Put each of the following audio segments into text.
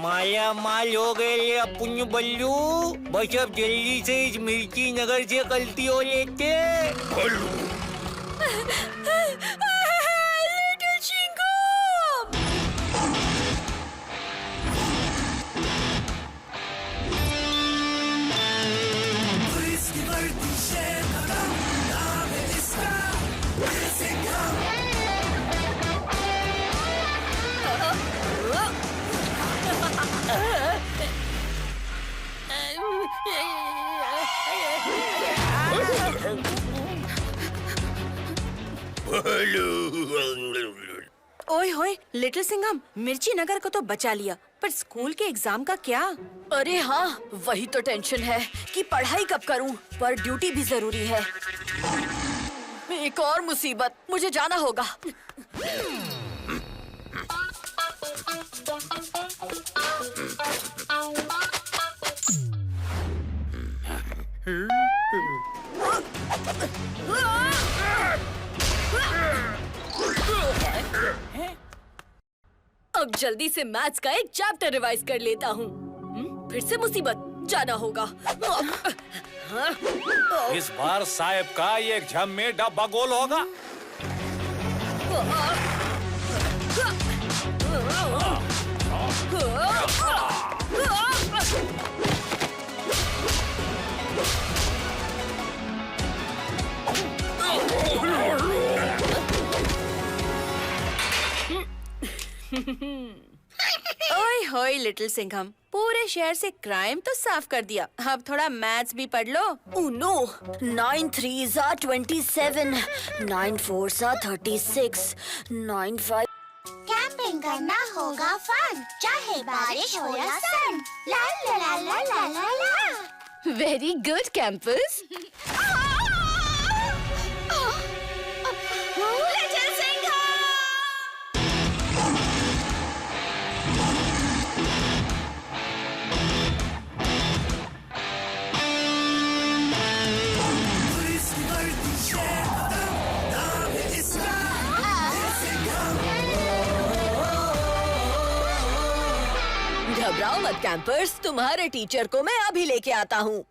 माया माल हो गए ये अपुन बल्लू। बस अब जल्दी से इस मिर्ची नगर से गलती हो लेते। लिटिल चिंगम! ओए होए लिटिल सिंघम, मिर्ची नगर को तो बचा लिया, पर स्कूल के एग्जाम का क्या? अरे हाँ, वही तो टेंशन है कि पढ़ाई कब करूं, पर ड्यूटी भी जरूरी है। एक और मुसीबत, मुझे जाना होगा। अब जल्दी से मैथ्स का एक चैप्टर रिवाइज कर लेता हूँ। फिर से मुसीबत, जाना होगा। इस बार साहब का ये एग्जाम में डब्बा गोल होगा। ओए होए लिटिल सिंघम, पूरे शहर से क्राइम तो साफ कर दिया, अब थोड़ा मैथ्स भी पढ़ लो। Oh no! 9 3s are 27, 9 4s are 36, 9 5. Camping करना होगा फन, चाहे बारिश हो या सन। ला ला ला ला ला ला ला। Very good, campus. Little Singham! घबराओ मत कैंपर्स, तुम्हारे टीचर को मैं अभी लेके आता हूँ।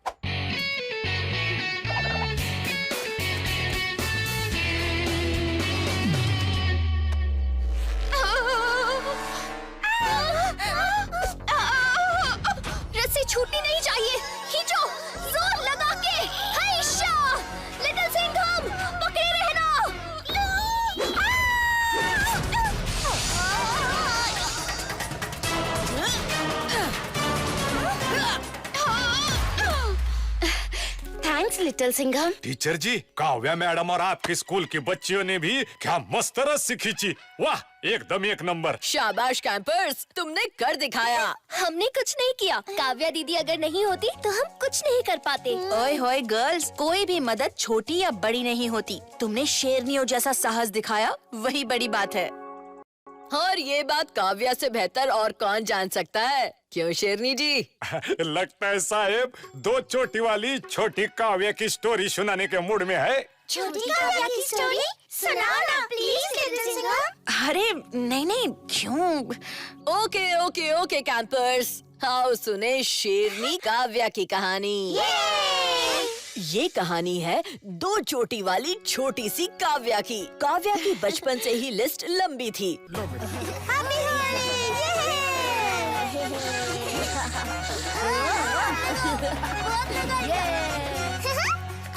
रस्सी छूटनी नहीं चाहिए, खींचो जोर लगा के। हैशा! लिटिल सिंघम, पकड़े रहना। Thanks little Singham. टीचर जी, काव्या मैडम और आपके स्कूल की बच्चियों ने भी क्या मस्त रस्सी खींची। वाह, एकदम एक नंबर। शाबाश कैंपर्स, तुमने कर दिखाया। हमने कुछ नहीं किया, काव्या दीदी अगर नहीं होती तो हम कुछ नहीं कर पाते। ओए होए गर्ल्स, कोई भी मदद छोटी या बड़ी नहीं होती। तुमने शेरनियों जैसा साहस दिखाया, वही बड़ी बात है। और ये बात काव्या से बेहतर और कौन जान सकता है, क्यों शेरनी जी? लगता है साहब दो चोटी वाली छोटी काव्या की स्टोरी सुनाने के मूड में है। छोटी काव्या की स्टोरी सुनाओ ना प्लीज लिटिल सिंघम। अरे नहीं नहीं, क्यों? ओके ओके ओके कैंपर्स, आओ सुने शेरनी काव्या की कहानी। ये कहानी है दो चोटी वाली छोटी सी काव्या की। काव्या की बचपन से ही लिस्ट लंबी थी। हैप्पी होली!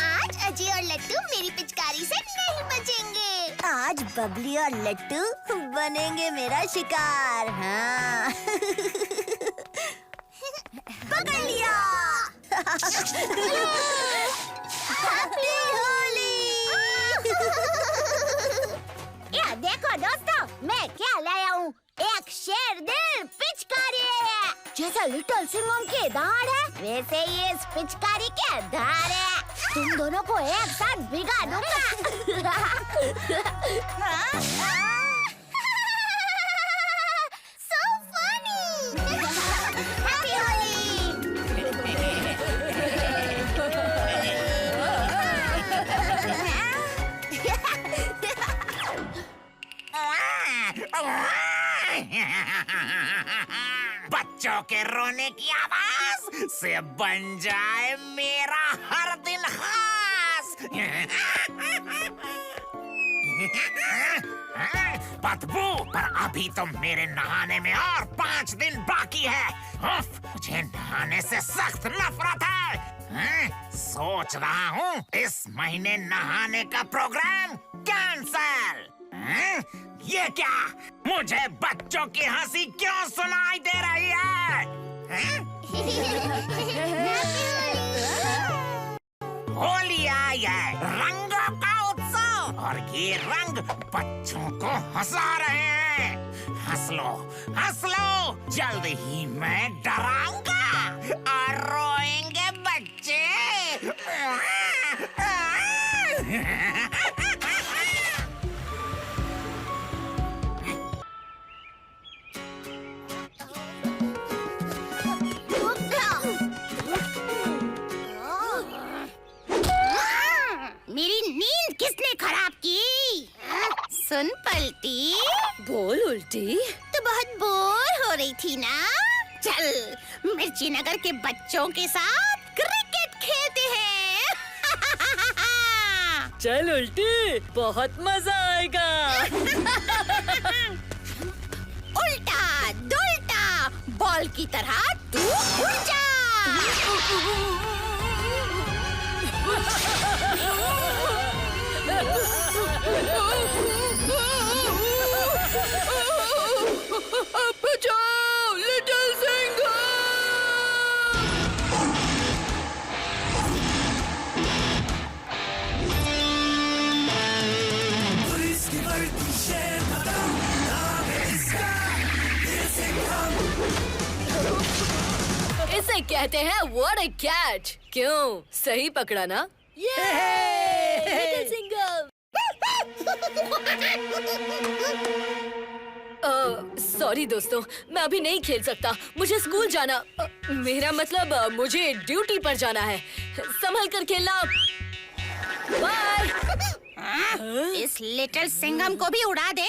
आज अजय और लट्टू मेरी पिचकारी से नहीं बचेंगे। आज बबली और लट्टू बनेंगे मेरा शिकार। हाँ। पकड़ लिया। हैप्पी होली! ये देखो दोस्तों, मैं क्या लाया हूँ, एक शेर दिल पिचकारी। जैसा लिटिल सिंघम के दाढ़ है, वैसे ये इस पिचकारी के धार है। तुम दोनों को एक साथ भिगा दूंगा। So funny! हैप्पी होली! बच्चों के रोने की आवाज से बन जाए मेरा हर दिन खास। बदबू, पर अभी तो मेरे नहाने में और 5 दिन बाकी है। उफ, मुझे नहाने से सख्त नफरत है। सोच रहा हूँ इस महीने नहाने का प्रोग्राम कैंसल। ये क्या? मुझे बच्चों की हंसी क्यों सुनाई दे रही है? होली आई है, रंगों का उत्सव, और ये रंग बच्चों को हंसा रहे हैं। हंस लो, जल्द ही मैं डराऊंगा और रोएंगे बच्चे। मेरी नींद किसने खराब की? सुन पलटी, बोल उल्टी। तो बहुत बोर हो रही थी ना? चल मिर्ची नगर के बच्चों के साथ क्रिकेट खेलते हैं। चल उल्टी, बहुत मजा आएगा। उल्टा दुल्टा बॉल की तरह तू उड़ जा। बचाओ लिटिल सिंघम! इसे कहते हैं व्हाट अ कैच। क्यों, सही पकड़ा ना? लिटिल सिंघम! सॉरी दोस्तों, मैं अभी नहीं खेल सकता। मुझे स्कूल जाना, मेरा मतलब मुझे ड्यूटी पर जाना है। संभल कर खेलना। बाय। इस लिटिल सिंघम को भी उड़ा दे।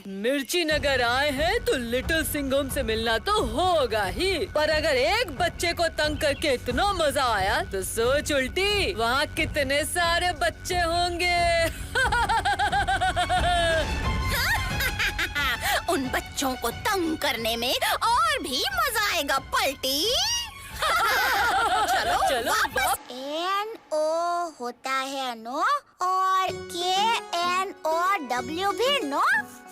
मिर्ची नगर आए हैं तो लिटिल सिंघम से मिलना तो होगा ही, पर अगर एक बच्चे को तंग करके इतना मजा आया तो सोच उल्टी, वहाँ कितने सारे बच्चे होंगे। उन बच्चों को तंग करने में और भी मजा आएगा पलटी। चलो चलो वापस। NO होता है नो, और KNOW भी नो,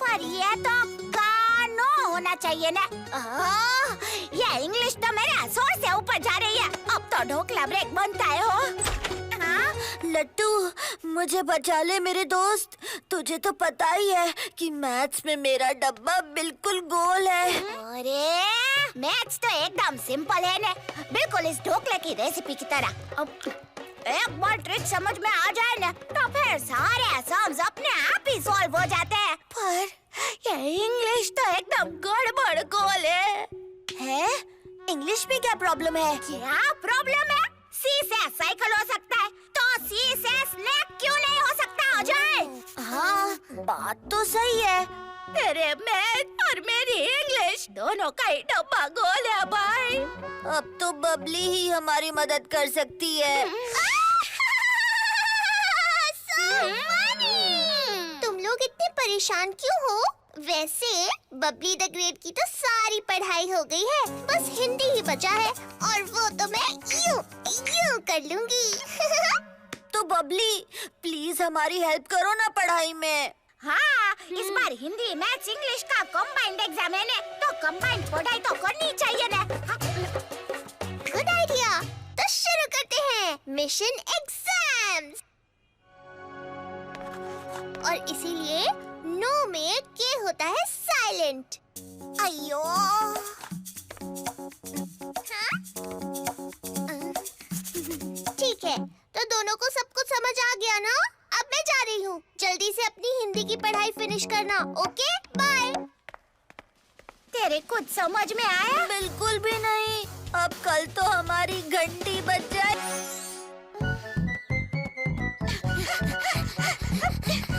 पर ये तो कानो होना चाहिए ना। ये इंग्लिश तो मेरे जोर से ऊपर जा रही है। अब तो ढोकला ब्रेक बनता है हो। लट्टू, मुझे बचा ले मेरे दोस्त। तुझे तो पता ही है कि मैथ्स में मेरा डब्बा बिल्कुल गोल है। अरे मैथ्स तो एकदम सिंपल है ने, बिल्कुल इस ढोकले की रेसिपी की तरह। अब एक बार ट्रिक समझ में आ जाए ना, तो फिर सारे सम्स अपने आप ही सॉल्व हो जाते हैं। पर ये इंग्लिश तो एकदम गड़बड़ गोल है। इंग्लिश में क्या प्रॉब्लम है? क्या प्रॉब्लम है? सी से साइकिल हो सकता है, तो सी से स्नैक क्यों नहीं हो सकता अजय? हाँ, बात तो सही है। मेरे मैथ और मेरी इंग्लिश दोनों का ही डब्बा गोल है भाई। अब तो बबली ही हमारी मदद कर सकती है। तुम लोग इतने परेशान क्यों हो? वैसे बबली द ग्रेट की तो सारी पढ़ाई हो गई है, बस हिंदी ही बचा है, और वो तो मैं यूं कर लूंगी। तो बबली, प्लीज हमारी हेल्प करो ना पढ़ाई में। हाँ, इस बार हिंदी मैथ्स इंग्लिश का कंबाइंड एग्जाम है ने, तो कंबाइंड पढ़ाई तो करनी चाहिए ना। गुड आइडिया, तो शुरू करते हैं मिशन एग्जाम्स। और इसीलिए नो में के होता है साइलेंट। अयो, हाँ? ठीक है, तो दोनों को सब कुछ समझ आ गया ना? अब मैं जा रही हूँ, जल्दी से अपनी हिंदी की पढ़ाई फिनिश करना। Okay, bye. तेरे कुछ समझ में आया? बिल्कुल भी नहीं। अब कल तो हमारी घंटी बज जाए।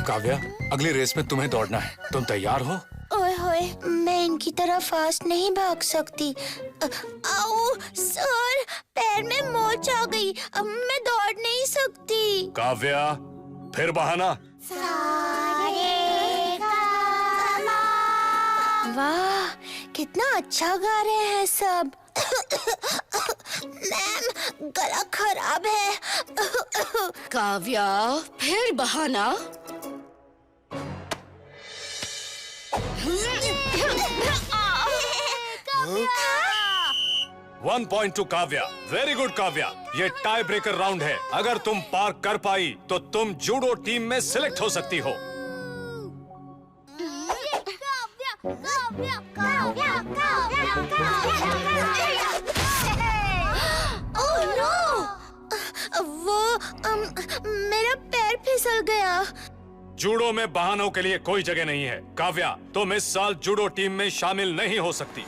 काव्या, अगली रेस में तुम्हें दौड़ना है। तुम तैयार हो? ओए होए, मैं इनकी तरह फास्ट नहीं भाग सकती। आओ सर, पैर में मोच आ गई, अब मैं दौड़ नहीं सकती। काव्या, फिर बहाना। वाह, कितना अच्छा गा रहे हैं सब। मैम, गला खराब है। काव्या, फिर बहाना। 1 point to Kavya. Very good Kavya. ये टाई ब्रेकर राउंड है। अगर तुम पार कर पाई तो तुम जूडो टीम में सिलेक्ट हो सकती हो। Oh no! मेरा पैर फिसल गया। जूडो में बहानों के लिए कोई जगह नहीं है। काव्या, तुम इस साल जूडो टीम में शामिल नहीं हो सकती।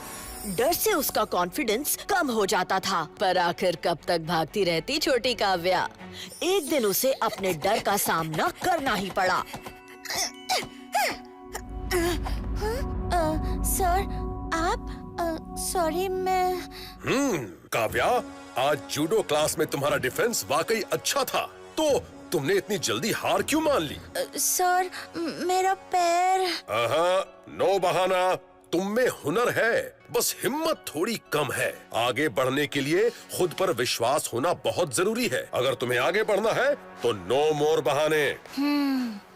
डर से उसका कॉन्फिडेंस कम हो जाता था, पर आखिर कब तक भागती रहती छोटी काव्या। एक दिन उसे अपने डर का सामना करना ही पड़ा। सर, आप सॉरी, मैं काव्या, आज जूडो क्लास में तुम्हारा डिफेंस वाकई अच्छा था। तो तुमने इतनी जल्दी हार क्यों मान ली? सर, मेरा पैर। नो बहाना। तुम में हुनर है, बस हिम्मत थोड़ी कम है। आगे बढ़ने के लिए खुद पर विश्वास होना बहुत जरूरी है। अगर तुम्हें आगे बढ़ना है तो नो मोर बहाने।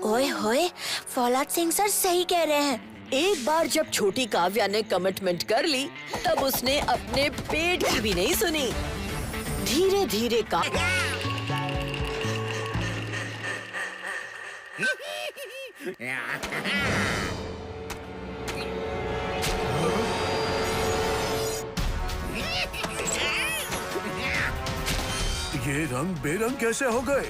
ओए होए, फौलाद सिंह सर सही कह रहे हैं। एक बार जब छोटी काव्या ने कमिटमेंट कर ली, तब उसने अपने पेट की भी नहीं सुनी। धीरे धीरे ये रंग बेरंग कैसे हो गए?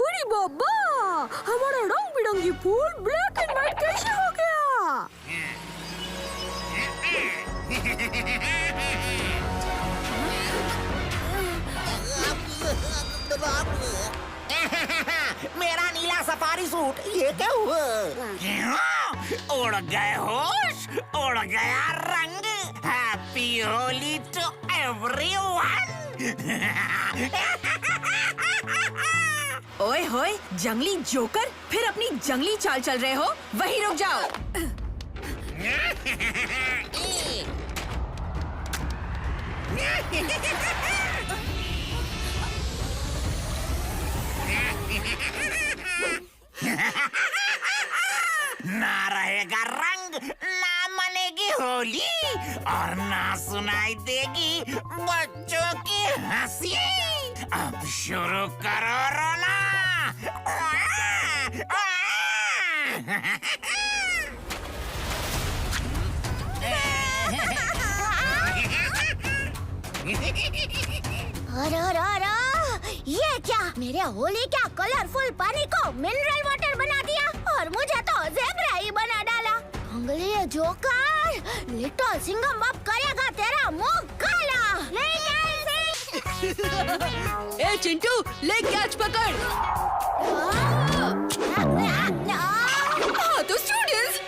अरे बाबा, हमारा रंग बिरंगी फूल ब्लैक एंड व्हाइट कैसे हो गया? मेरा नीला सफारी सूट, ये क्या हुआ? उड़ गए होश, उड़ गया रंग। Happy Holi to everyone. ओए होए, जंगली जोकर, फिर अपनी जंगली चाल चल रहे हो? वहीं रुक जाओ। ना रहेगा रंग, ना मनेगी होली, और ना सुनाई देगी बच्चों की हंसी। अब शुरू करो रोना। ये क्या? मेरे होली क्या कलरफुल पानी को मिनरल वाटर बना दिया और मुझे तो ज़ेब्रा ही बना डाला। अंगली जोकर, लिटिल सिंघम अब करेगा तेरा मुंह काला। ए चिंटू, ले कैच पकड़। हाँ तो स्टूडेंट्स,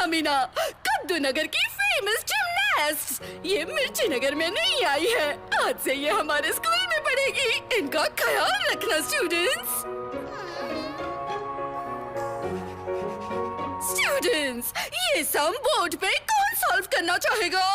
मीना, कद्दू नगर की फेमस जिमनास्ट। ये मिर्ची नगर में नहीं आई है, आज से ये हमारे स्कूल में पढ़ेगी। इनका ख्याल रखना स्टूडेंट्स। स्टूडेंट्स, ये सम बोर्ड पे कौन सॉल्व करना चाहेगा?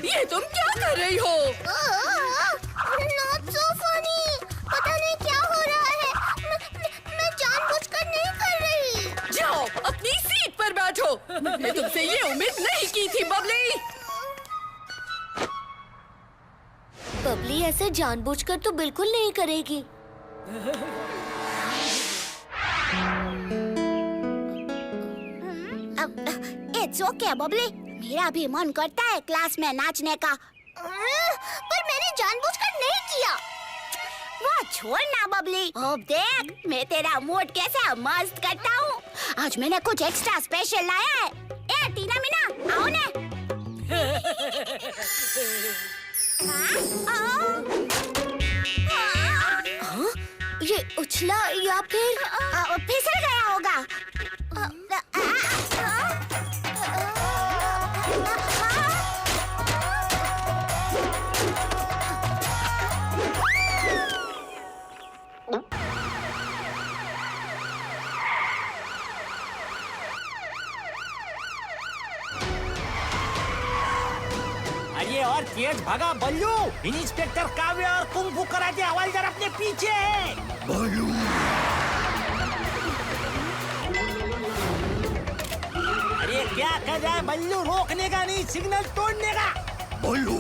ये तुम क्या कर रही हो? Not so funny. पता नहीं क्या हो रहा है। मैं जानबूझकर नहीं कर रही। जाओ अपनी सीट पर बैठो। मैंने तुमसे ये उम्मीद नहीं की थी। ऐसे जानबूझकर तो बिल्कुल नहीं करेगी। इट्स ओके बबली, मेरा भी मन करता है क्लास में नाचने का, पर मैंने जानबूझकर नहीं किया। वो छोड़ ना बबली, अब देख मैं तेरा मूड कैसे मस्त करता हूँ। आज मैंने कुछ एक्स्ट्रा स्पेशल लाया है। ए टीना मीना आओ ने। हाँ? ये उछला या फिर फिसल गया होगा। अरे और तेज भागा बल्लू, इंस्पेक्टर काव्या और कुंफू कराटे हवालदार अपने पीछे है। बल्लू, अरे क्या कर रहा है बल्लू, रोकने का नहीं सिग्नल तोड़ने का। बल्लू,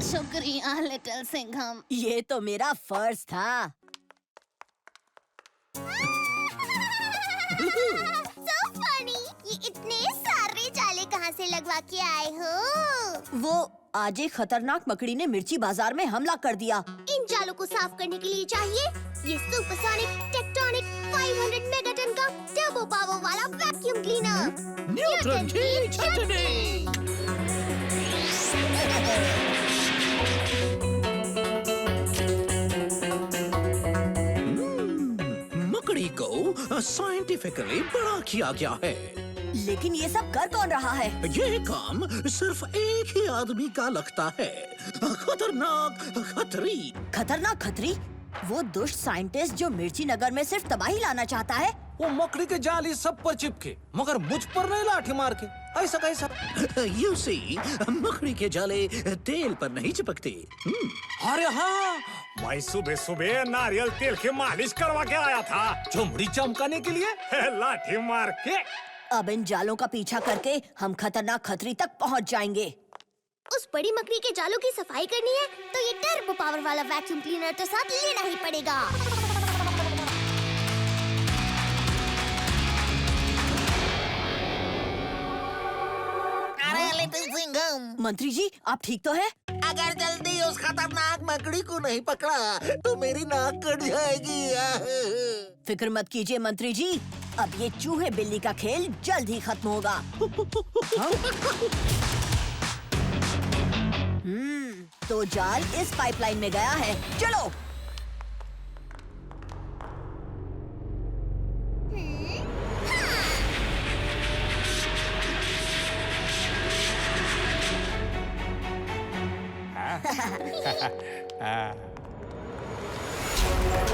शुक्रिया लिटिल सिंघम। ये तो मेरा फर्ज था। So funny, ये इतने सारे जाले कहाँ से लगवा के आए हो? वो आज एक खतरनाक मकड़ी ने मिर्ची बाजार में हमला कर दिया। इन जालों को साफ करने के लिए चाहिए ये सुपरसोनिक टेक्टोनिक 500 मेगाटन का टर्बो पावर वाला वैक्यूम क्लीनर। न्यूटन की छटनी। मकड़ी को साइंटिफिकली बड़ा किया गया है, लेकिन ये सब कर कौन रहा है? ये काम सिर्फ एक ही आदमी का लगता है, खतरनाक खतरी। खतरनाक खतरी? वो दुष्ट साइंटिस्ट जो मिर्ची नगर में सिर्फ तबाही लाना चाहता है। वो मकड़ी के जाली सब पर चिपके, मगर मुझ पर नहीं लाठी मार के। ऐसा कैसा? You see, मकड़ी के जाले तेल पर नहीं चिपकते। अरे हाँ, मैं सुबह सुबह नारियल तेल की मालिश करवा के आया था, चमड़ी चमकाने के लिए। लाठी मार के। अब इन जालों का पीछा करके हम खतरनाक खतरी तक पहुंच जाएंगे। उस बड़ी मकड़ी के जालों की सफाई करनी है तो ये टर्बो पावर वाला वैक्यूम क्लीनर तो साथ लेना ही पड़ेगा। अरे लिटिल सिंघम, मंत्री जी, आप ठीक तो हैं? अगर जल्दी उस खतरनाक मकड़ी को नहीं पकड़ा तो मेरी नाक कट जाएगी। फिक्र मत कीजिए मंत्री जी, अब ये चूहे बिल्ली का खेल जल्द ही खत्म होगा। तो जाल इस पाइपलाइन में गया है, चलो।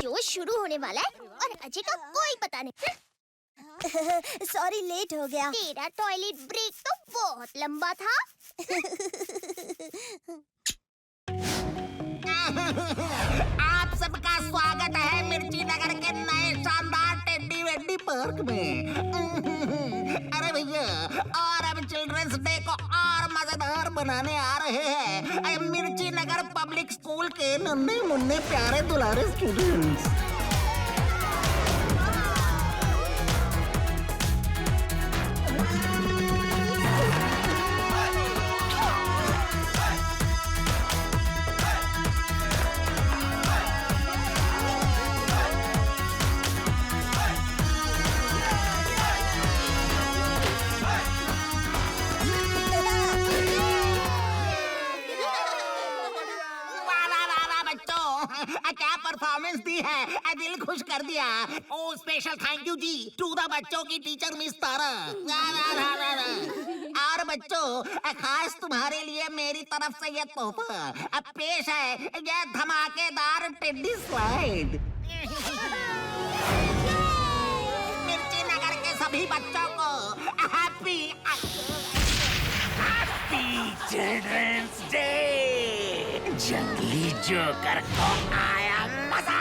जो शुरू होने वाला है और अजय का कोई पता नहीं। सॉरी लेट हो गया। तेरा टॉयलेट ब्रेक तो बहुत लंबा था। आप सबका स्वागत है मिर्ची नगर के नए शानदार टेडी वेडी पार्क में। अरे भैया, और अब चिल्ड्रंस डे को और मजेदार बनाने आ रहे हैं मिर्ची नगर पब्लिक स्कूल के नन्हे मुन्ने प्यारे दुलारे स्टूडेंट्स। क्या परफॉर्मेंस दी है, दिल खुश कर दिया। ओ special thank you ji to the बच्चों की टीचर मिस तारा। और बच्चों, खास तुम्हारे लिए मेरी तरफ से ये तोहफा अब पेश है, ये धमाकेदार टेडी स्लाइड। मिर्ची नगर के सभी बच्चों को हैप्पी चिल्ड्रंस डे। जंगली जोकर को आया मजा।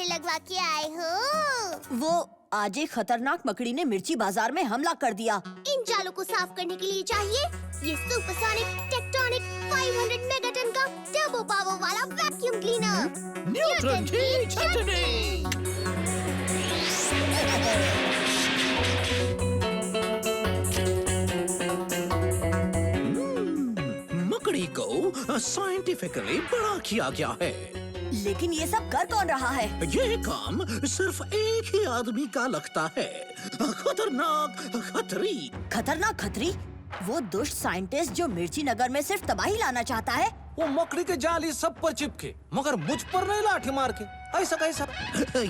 लगवा के आए हो? वो आज एक खतरनाक मकड़ी ने मिर्ची बाजार में हमला कर दिया। इन जालों को साफ करने के लिए चाहिए ये सुपरसोनिक टेक्टोनिक 500 मेगाटन का टर्बो पावर वाला वैक्यूम क्लीनर न्यूट्रॉन की छटनी। मकड़ी को साइंटिफिकली बड़ा किया गया है, लेकिन ये सब कर कौन रहा है? ये काम सिर्फ एक ही आदमी का लगता है, खतरनाक खतरी। खतरनाक खतरी? वो दुष्ट साइंटिस्ट जो मिर्ची नगर में सिर्फ तबाही लाना चाहता है। वो मकड़ी के जाली सब पर चिपके, मगर मुझ पर नहीं लाठी मार के। ऐसा कैसा?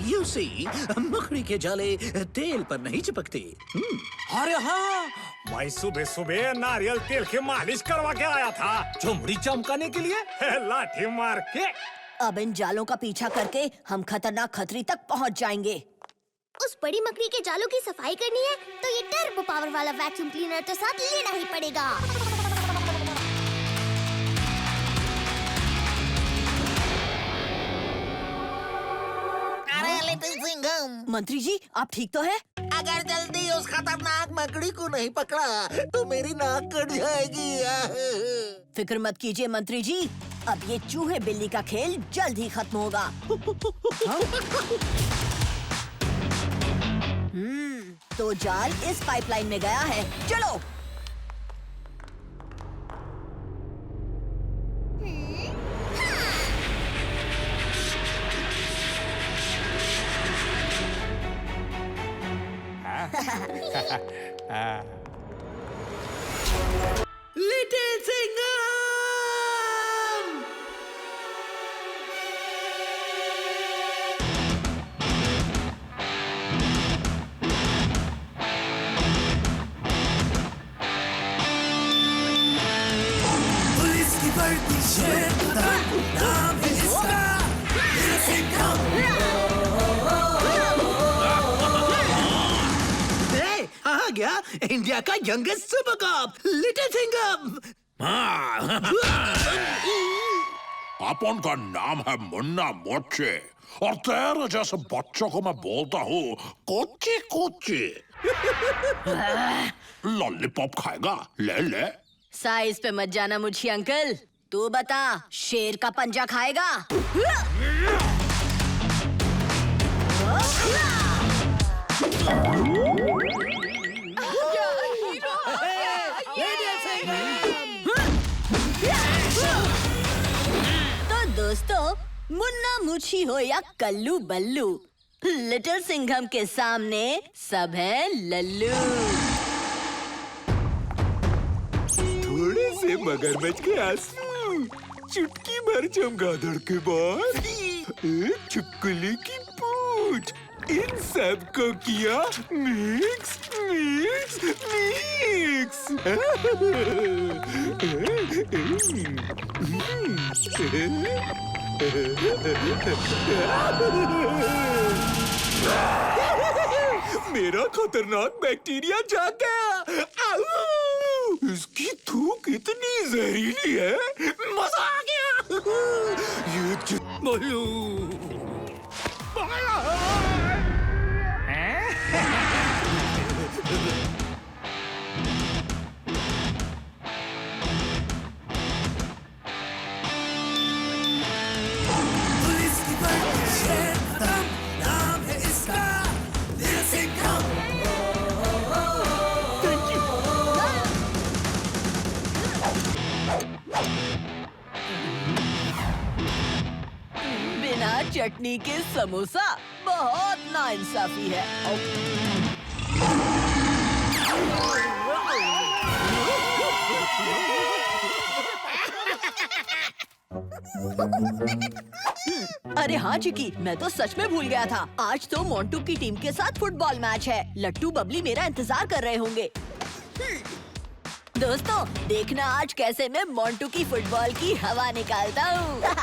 You see, मकड़ी के जाले तेल पर नहीं चिपकते। अरे हाँ, मैं सुबह सुबह नारियल तेल की मालिश करवा के आया था, चमड़ी चमकाने के लिए लाठी मार के। अब इन जालों का पीछा करके हम खतरनाक खतरी तक पहुंच जाएंगे। उस बड़ी मकड़ी के जालों की सफाई करनी है तो ये टर्बो पावर वाला वैक्यूम क्लीनर तो साथ लेना ही पड़ेगा। अरे लिटिल सिंघम, मंत्री जी, आप ठीक तो हैं? अगर जल्दी उस खतरनाक मकड़ी को नहीं पकड़ा तो मेरी नाक कट जाएगी। फिक्र मत कीजिए मंत्री जी, अब ये चूहे बिल्ली का खेल जल्द ही खत्म होगा। तो जाल इस पाइपलाइन में गया है, चलो। लिटिल सिंघम! पुलिस की वर्दी शेर का नाम है इसका, लिटिल सिंघम। आ गया इंडिया का youngest super cop little Singham. अपन का नाम है मुन्ना मोचे और तेरे जैसे बच्चों को मैं बोलता हूँ कोची कोची। लॉलीपॉप खाएगा? ले ले। साइज पे मत जाना मुझे अंकल। तू बता, शेर का पंजा खाएगा? तो दोस्तों, मुन्ना मुछी हो या कल्लू बल्लू, लिटिल सिंघम के सामने सब है लल्लू। थोड़े से मगरमच्छ के आंसू, चुटकी भर चमगादड़ के बाद एक छिपकली की पूंछ, इन सब को किया मिक्स मिक्स मिक्स। मेरा खतरनाक बैक्टीरिया जाग गया। आऊ! इसकी थूक इतनी जहरीली है, मजा आ गया। ये बोलू चटनी के समोसा, बहुत नाइंसाफी है। अरे हाँ चिकी, मैं तो सच में भूल गया था। आज तो मोंटू की टीम के साथ फुटबॉल मैच है। लट्टू बबली मेरा इंतजार कर रहे होंगे। दोस्तों, देखना आज कैसे मैं मोंटू की फुटबॉल की हवा निकालता हूँ।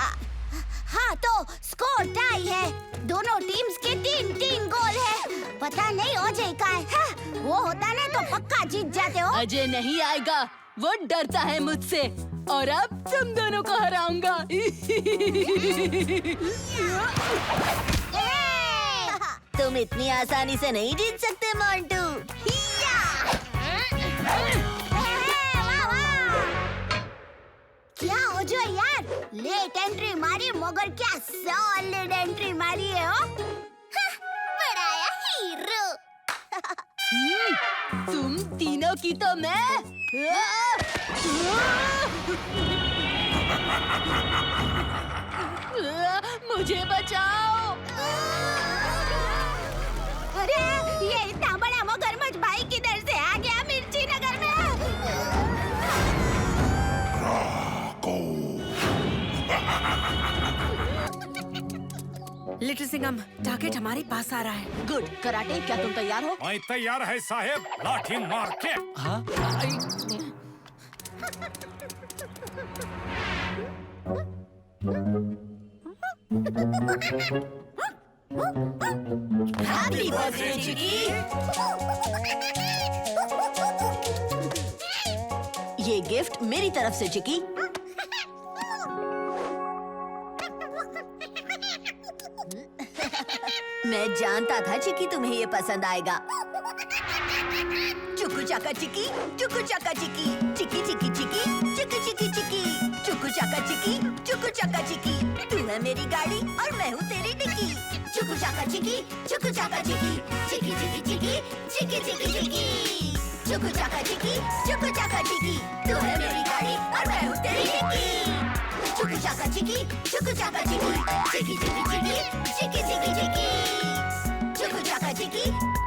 हाँ तो स्कोर टाई है। दोनों टीम्स के 3-3 गोल है। पता नहीं अजय का है। हाँ, वो होता ना तो पक्का जीत जाते हो। अजय नहीं आएगा, वो डरता है मुझसे और अब तुम दोनों को हराऊंगा। तुम इतनी आसानी से नहीं जीत सकते मोंटू। क्या हो जो यार, लेट एंट्री मारी मगर क्या सॉलिड एंट्री मारी है हो? बड़ा हीरो। तुम तीनों की तो मैं मुझे बचाओ। अरे ये इतना बड़ा मगरमच्छ भाई किधर से आ गया मिर्ची नगर में? लिटिल सिंघम, टारगेट हमारे पास आ रहा है। गुड। कराटे, क्या तुम तैयार हो? मैं तैयार है साहेब, लाठी मार के। हाँ? हैप्पी बर्थडे चिकी। ये गिफ्ट मेरी तरफ से चिकी। मैं जानता था चिकी तुम्हें ये पसंद आएगा। चुकू चाका चिकी, चुकू चाका चिकी, चिकी चिकी चिकी, चिकी चिकी चिकी, चुकू चाका चिकी, चुकू चाका चिकी। तू है मेरी गाड़ी और मैं हूँ तेरी डिक्की। चुकू चाका चिकी, चुकू चाका चिकी, चिकी चिकी चिकी, चिकी चिकी चिकी, चुकू चाका चिकी, चुकू चाका चिकी। तू है मेरी गाड़ी और मैं हूँ तेरी डिक्की। चुकू चाका चिकी, चुकू चाका चिकी, चिकी चिकी चिकी, चिकी चिकी चिकी, चुकू चाका चिकी,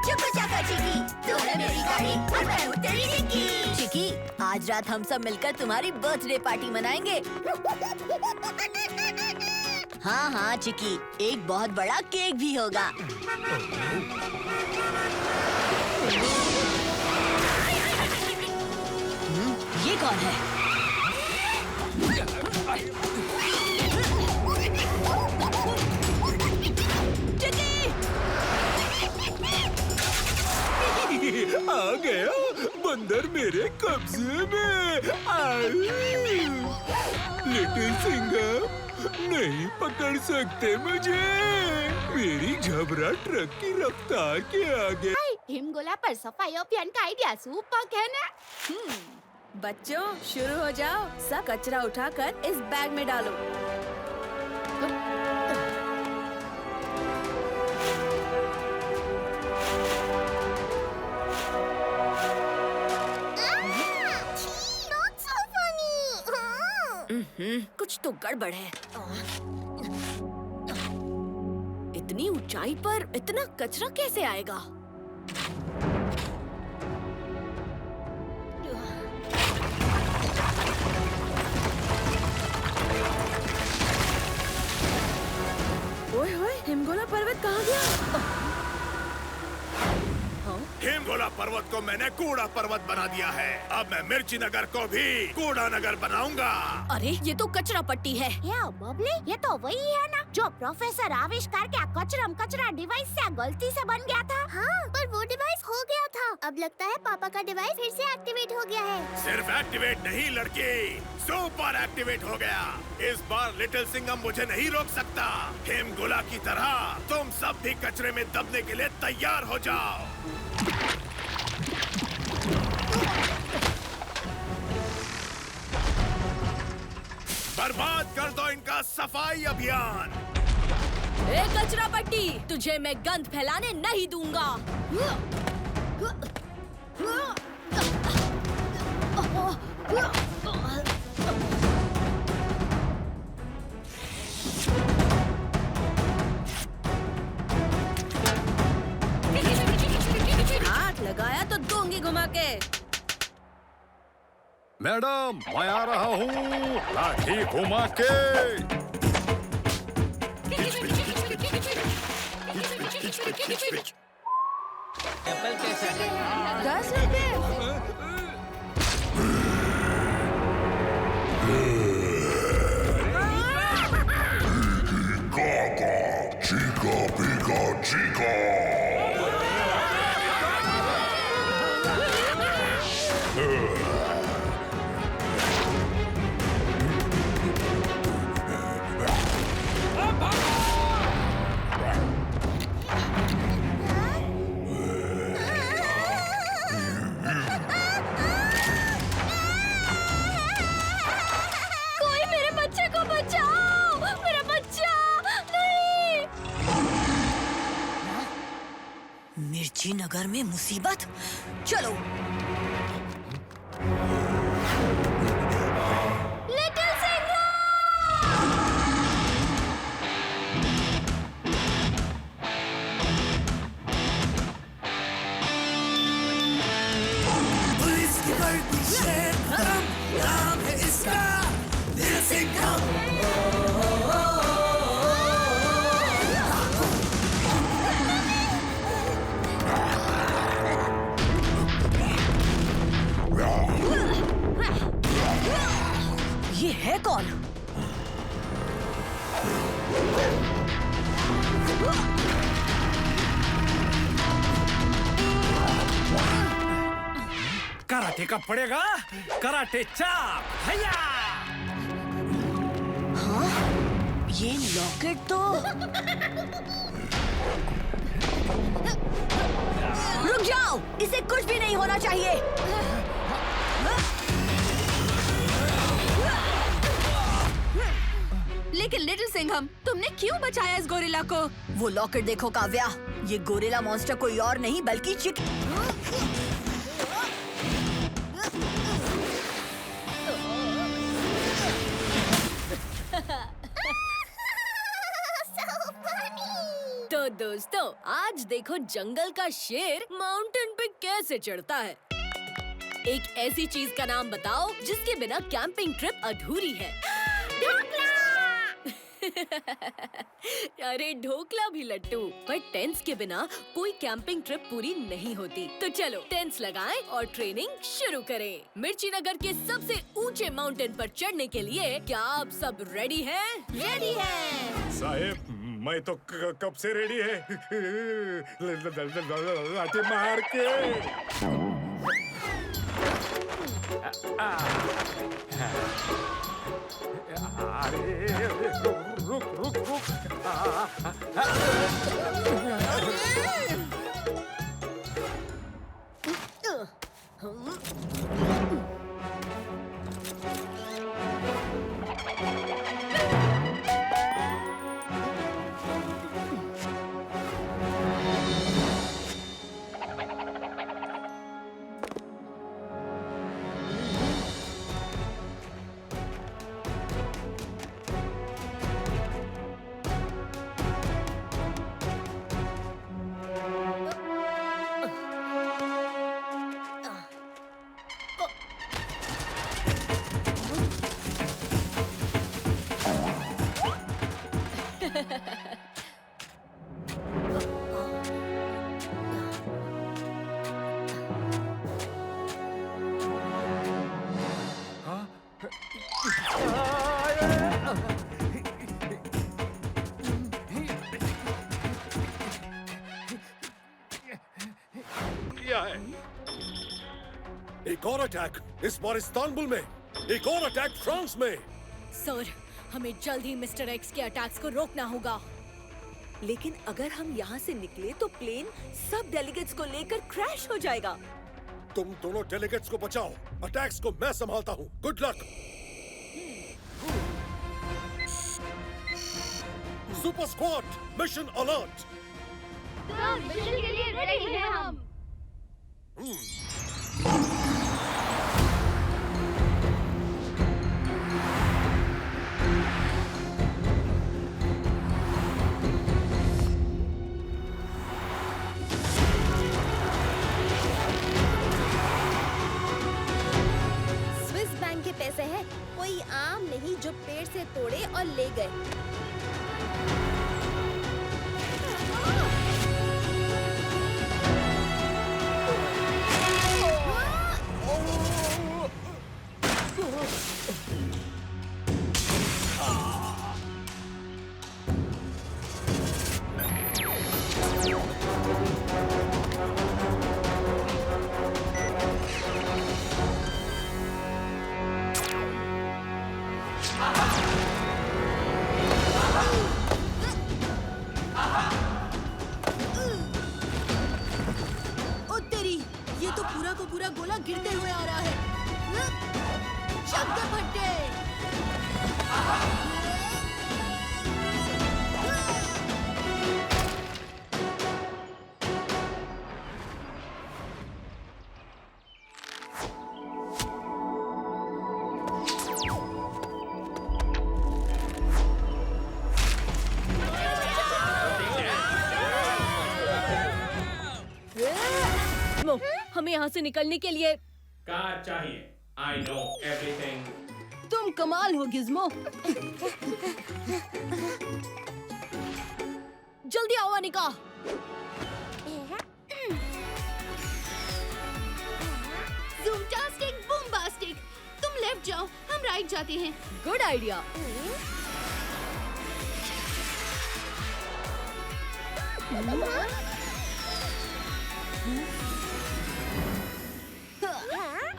चुकू चाका चिकी। तू है मेरी गाड़ी और मैं हूँ तेरी डिक्की। चिकी, आज रात हम सब मिलकर तुम्हारी बर्थडे पार्टी मनाएंगे। हाँ हाँ चिकी, एक बहुत बड़ा केक भी होगा। ये कौन है? आ गया बंदर मेरे कब्जे में। लिटिल सिंघम, नहीं पकड़ सकते मुझे। मेरी झबरा ट्रक की रफ्तार के आगे। हिमगोला पर सफाई अभियान का आइडिया सुपर है ना? बच्चों, शुरू हो जाओ। सब कचरा उठाकर इस बैग में डालो। कुछ तो गड़बड़ है। इतनी ऊंचाई पर इतना कचरा कैसे आएगा? ओए होए, हिमगोला पर्वत कहाँ गया? हिमगोला पर्वत को मैंने कूड़ा पर्वत बना दिया है। अब मैं मिर्ची नगर को भी कूड़ा नगर बनाऊंगा। अरे ये तो कचरा पट्टी है। या बबली, ये तो वही है ना जो प्रोफेसर आविष्कार के कचरा डिवाइस से गलती से बन गया था। हाँ, पर वो डिवाइस हो गया था। अब लगता है पापा का डिवाइस फिर से एक्टिवेट हो गया है। सिर्फ एक्टिवेट नहीं लड़की, सुपर एक्टिवेट हो गया। इस बार लिटिल सिंघम मुझे नहीं रोक सकता। हिमगोला की तरह तुम सब भी कचरे में दबने के लिए तैयार हो जाओ। बर्बाद कर दो इनका सफाई अभियान। ए कचरा पट्टी, तुझे मैं गंद फैलाने नहीं दूंगा। घुमा के। मैडम मैं आ रहा हूँ, लाठी घुमा के। 10 रुपए। Chica, pica, chica. कोई मेरे बच्चे को बचाओ, मेरा बच्चा नहीं। मिर्ची नगर में मुसीबत। चलो। लिटिल सिंघम! पुलिस की वर्दी शेर खत्म, नाम है इसका दिल सिंघम। ये है कौन? कराटे का पड़ेगा, कराटे चाप, हैया! हाँ? ये लॉकेट तो रुक जाओ, इसे कुछ भी नहीं होना चाहिए। लेकिन लिटिल सिंघम, तुमने क्यों बचाया इस गोरिल्ला को? वो लॉकेट देखो काव्या, ये गोरिल्ला मॉन्स्टर कोई और नहीं बल्कि चिक। तो दोस्तों, आज देखो जंगल का शेर माउंटेन पे कैसे चढ़ता है। एक ऐसी चीज का नाम बताओ जिसके बिना कैंपिंग ट्रिप अधूरी है। अरे ढोकला भी लट्टू, पर टेंट्स के बिना कोई कैंपिंग ट्रिप पूरी नहीं होती। तो चलो टेंट्स लगाएं और ट्रेनिंग शुरू करें। मिर्ची नगर के सबसे ऊंचे माउंटेन पर चढ़ने के लिए क्या आप सब रेडी हैं? रेडी हैं। साहेब मैं तो कब से रेडी है। लाठी मार के। अरे रुक रुक रुक। एक और अटैक इस बार इस्तांबुल में, एक और अटैक फ्रांस में। सर, हमें जल्द ही मिस्टर एक्स के अटैक्स को रोकना होगा। लेकिन अगर हम यहाँ से निकले तो प्लेन सब डेलीगेट्स को लेकर क्रैश हो जाएगा। तुम दोनों डेलीगेट्स को बचाओ, अटैक्स को मैं संभालता हूँ। Good luck. Super squad, mission alert. Mission के लिए रेडी हैं हम। उसे तोड़े और ले गए। पूरा गोला गिरते हुए आ रहा है। शब्द फटे। हमें यहाँ से निकलने के लिए कार चाहिए। I know everything. तुम कमाल हो गिज़्मो। जल्दी आओ अनिका। ज़ूमटास्टिक, बूमबास्टिक। तुम लेफ्ट जाओ, हम राइट जाते हैं। Good idea.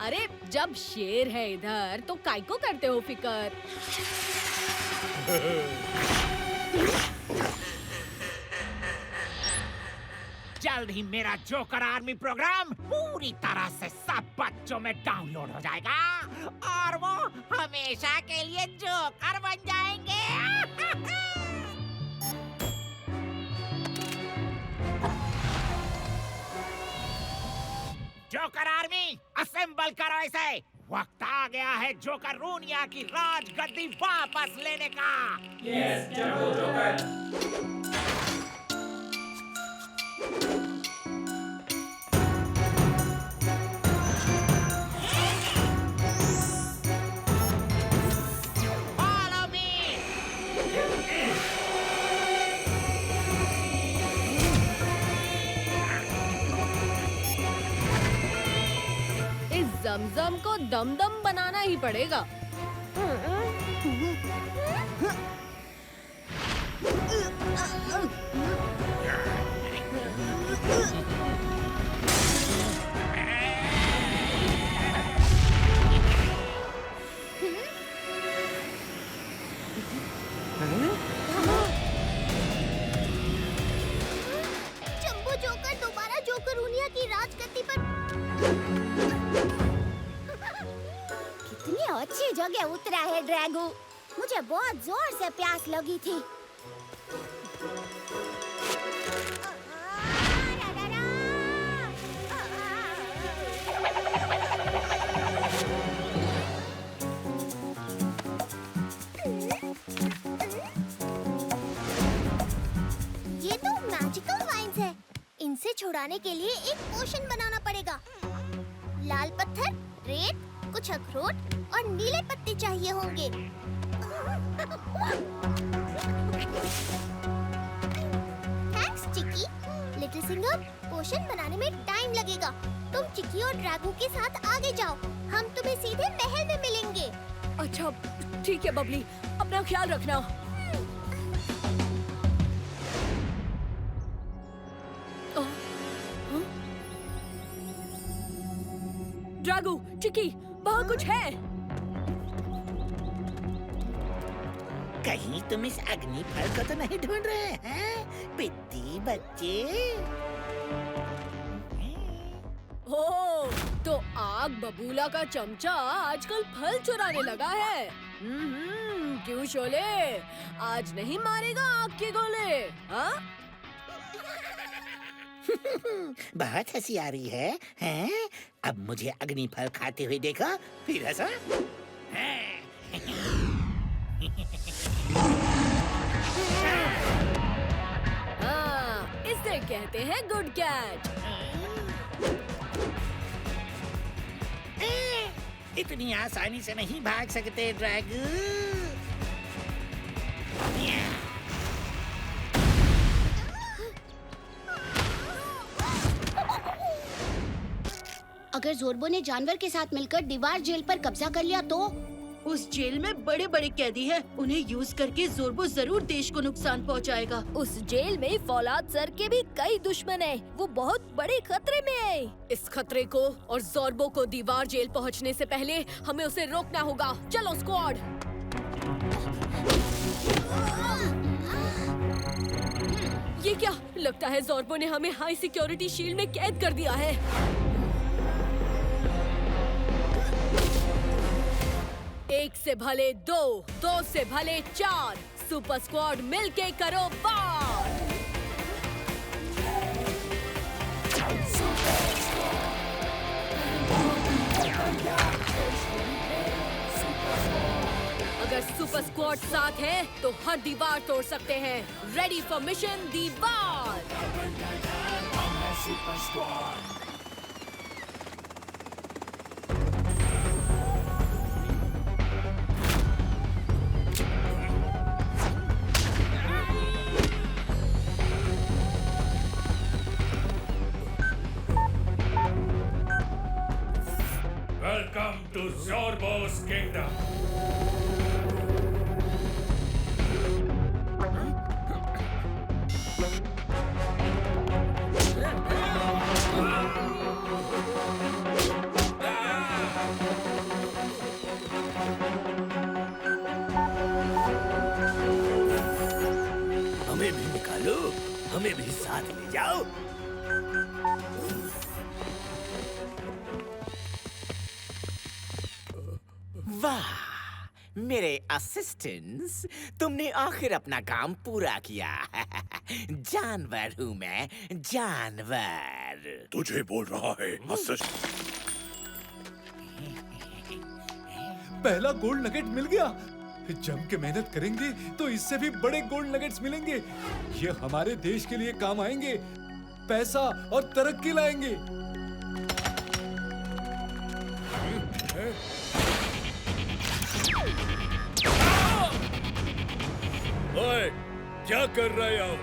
अरे जब शेर है इधर तो काय को करते हो फिकर? जल्द ही मेरा जोकर आर्मी प्रोग्राम पूरी तरह से सब बच्चों में डाउनलोड हो जाएगा और वो हमेशा के लिए जोकर बन जाएंगे। जोकर आर्मी असेंबल करो इसे। वक्त आ गया है जोकर रूनिया की राजगद्दी वापस लेने का। Yes, joker. जमजम को दमदम बनाना ही पड़ेगा। जंबो जोकर दोबारा जोकर रूनिया की राजगद्दी पर। कितनी अच्छी जगह उतरा है ड्रैगो। मुझे बहुत जोर से प्यास लगी थी। ये तो मैजिकल वाइन्स है। इनसे छुड़ाने के लिए एक पोशन बनाना पड़ेगा। लाल पत्थर, रेत, कुछ अखरोट और नीले पत्ते चाहिए होंगे। थैंक्स चिक्की। लिटिल सिंगर, पोशन बनाने में टाइम लगेगा। तुम चिक्की और ड्रैगो के साथ आगे जाओ। हम तुम्हें सीधे महल में मिलेंगे। अच्छा ठीक है बबली, अपना ख्याल रखना। ड्रैगो, चिक्की, वहाँ कुछ है। कहीं तुम इस अग्निफल को तो नहीं ढूंढ रहे हैं पिद्दी बच्चे? हो तो आग बबूला का चमचा आजकल फल चुराने लगा है। क्यों शोले, आज नहीं मारेगा आग के गोले? हाँ? बहुत हंसी आ रही है, हैं? अब मुझे अग्निफल खाते हुए देखा, फिर हंसा। हाँ, इसे कहते हैं गुड कैच। इतनी आसानी से नहीं भाग सकते ड्रैगन। अगर ज़ोर्बो ने जानवर के साथ मिलकर दीवार जेल पर कब्जा कर लिया तो? उस जेल में बड़े बड़े कैदी हैं। उन्हें यूज करके ज़ोर्बो जरूर देश को नुकसान पहुंचाएगा। उस जेल में फौलाद सर के भी कई दुश्मन हैं। वो बहुत बड़े खतरे में है। इस खतरे को और ज़ोर्बो को दीवार जेल पहुंचने से पहले हमें उसे रोकना होगा। चलो स्क्वाड। ये क्या? लगता है ज़ोर्बो ने हमें हाई सिक्योरिटी शील्ड में कैद कर दिया है। एक से भले दो, दो से भले चार, सुपर स्क्वाड मिलके करो वार। अगर सुपर स्क्वाड साथ है तो हर दीवार तोड़ सकते हैं। रेडी फॉर मिशन दीवार। Welcome to Zorbo's Kingdom. हमें भी निकालो, हमें भी साथ ले जाओ। वाह मेरे असिस्टेंट्स, तुमने आखिर अपना काम पूरा किया। जानवर हूँ मैं, जानवर। तुझे बोल रहा है पहला गोल्ड नगेट मिल गया। जम के मेहनत करेंगे तो इससे भी बड़े गोल्ड नगेट्स मिलेंगे। ये हमारे देश के लिए काम आएंगे, पैसा और तरक्की लाएंगे। ओए, क्या कर रहे हो?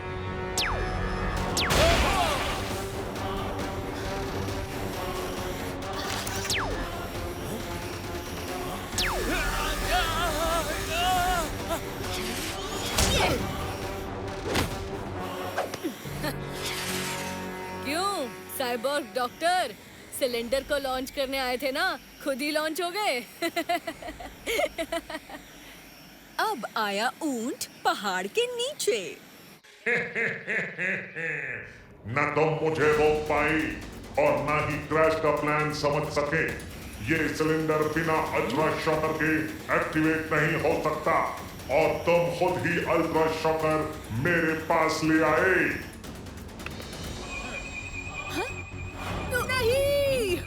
क्यों साइबोर्ग डॉक्टर, सिलेंडर को लॉन्च करने आए थे ना, खुद ही लॉन्च हो गए। अब आया ऊंट पहाड़ के नीचे। न तुम मुझे रोक पाई और न ही क्रैश का प्लान समझ सके। ये सिलेंडर बिना अल्ट्रा शॉकर के एक्टिवेट नहीं हो सकता और तुम खुद ही अल्ट्रा शॉकर मेरे पास ले आए। नहीं।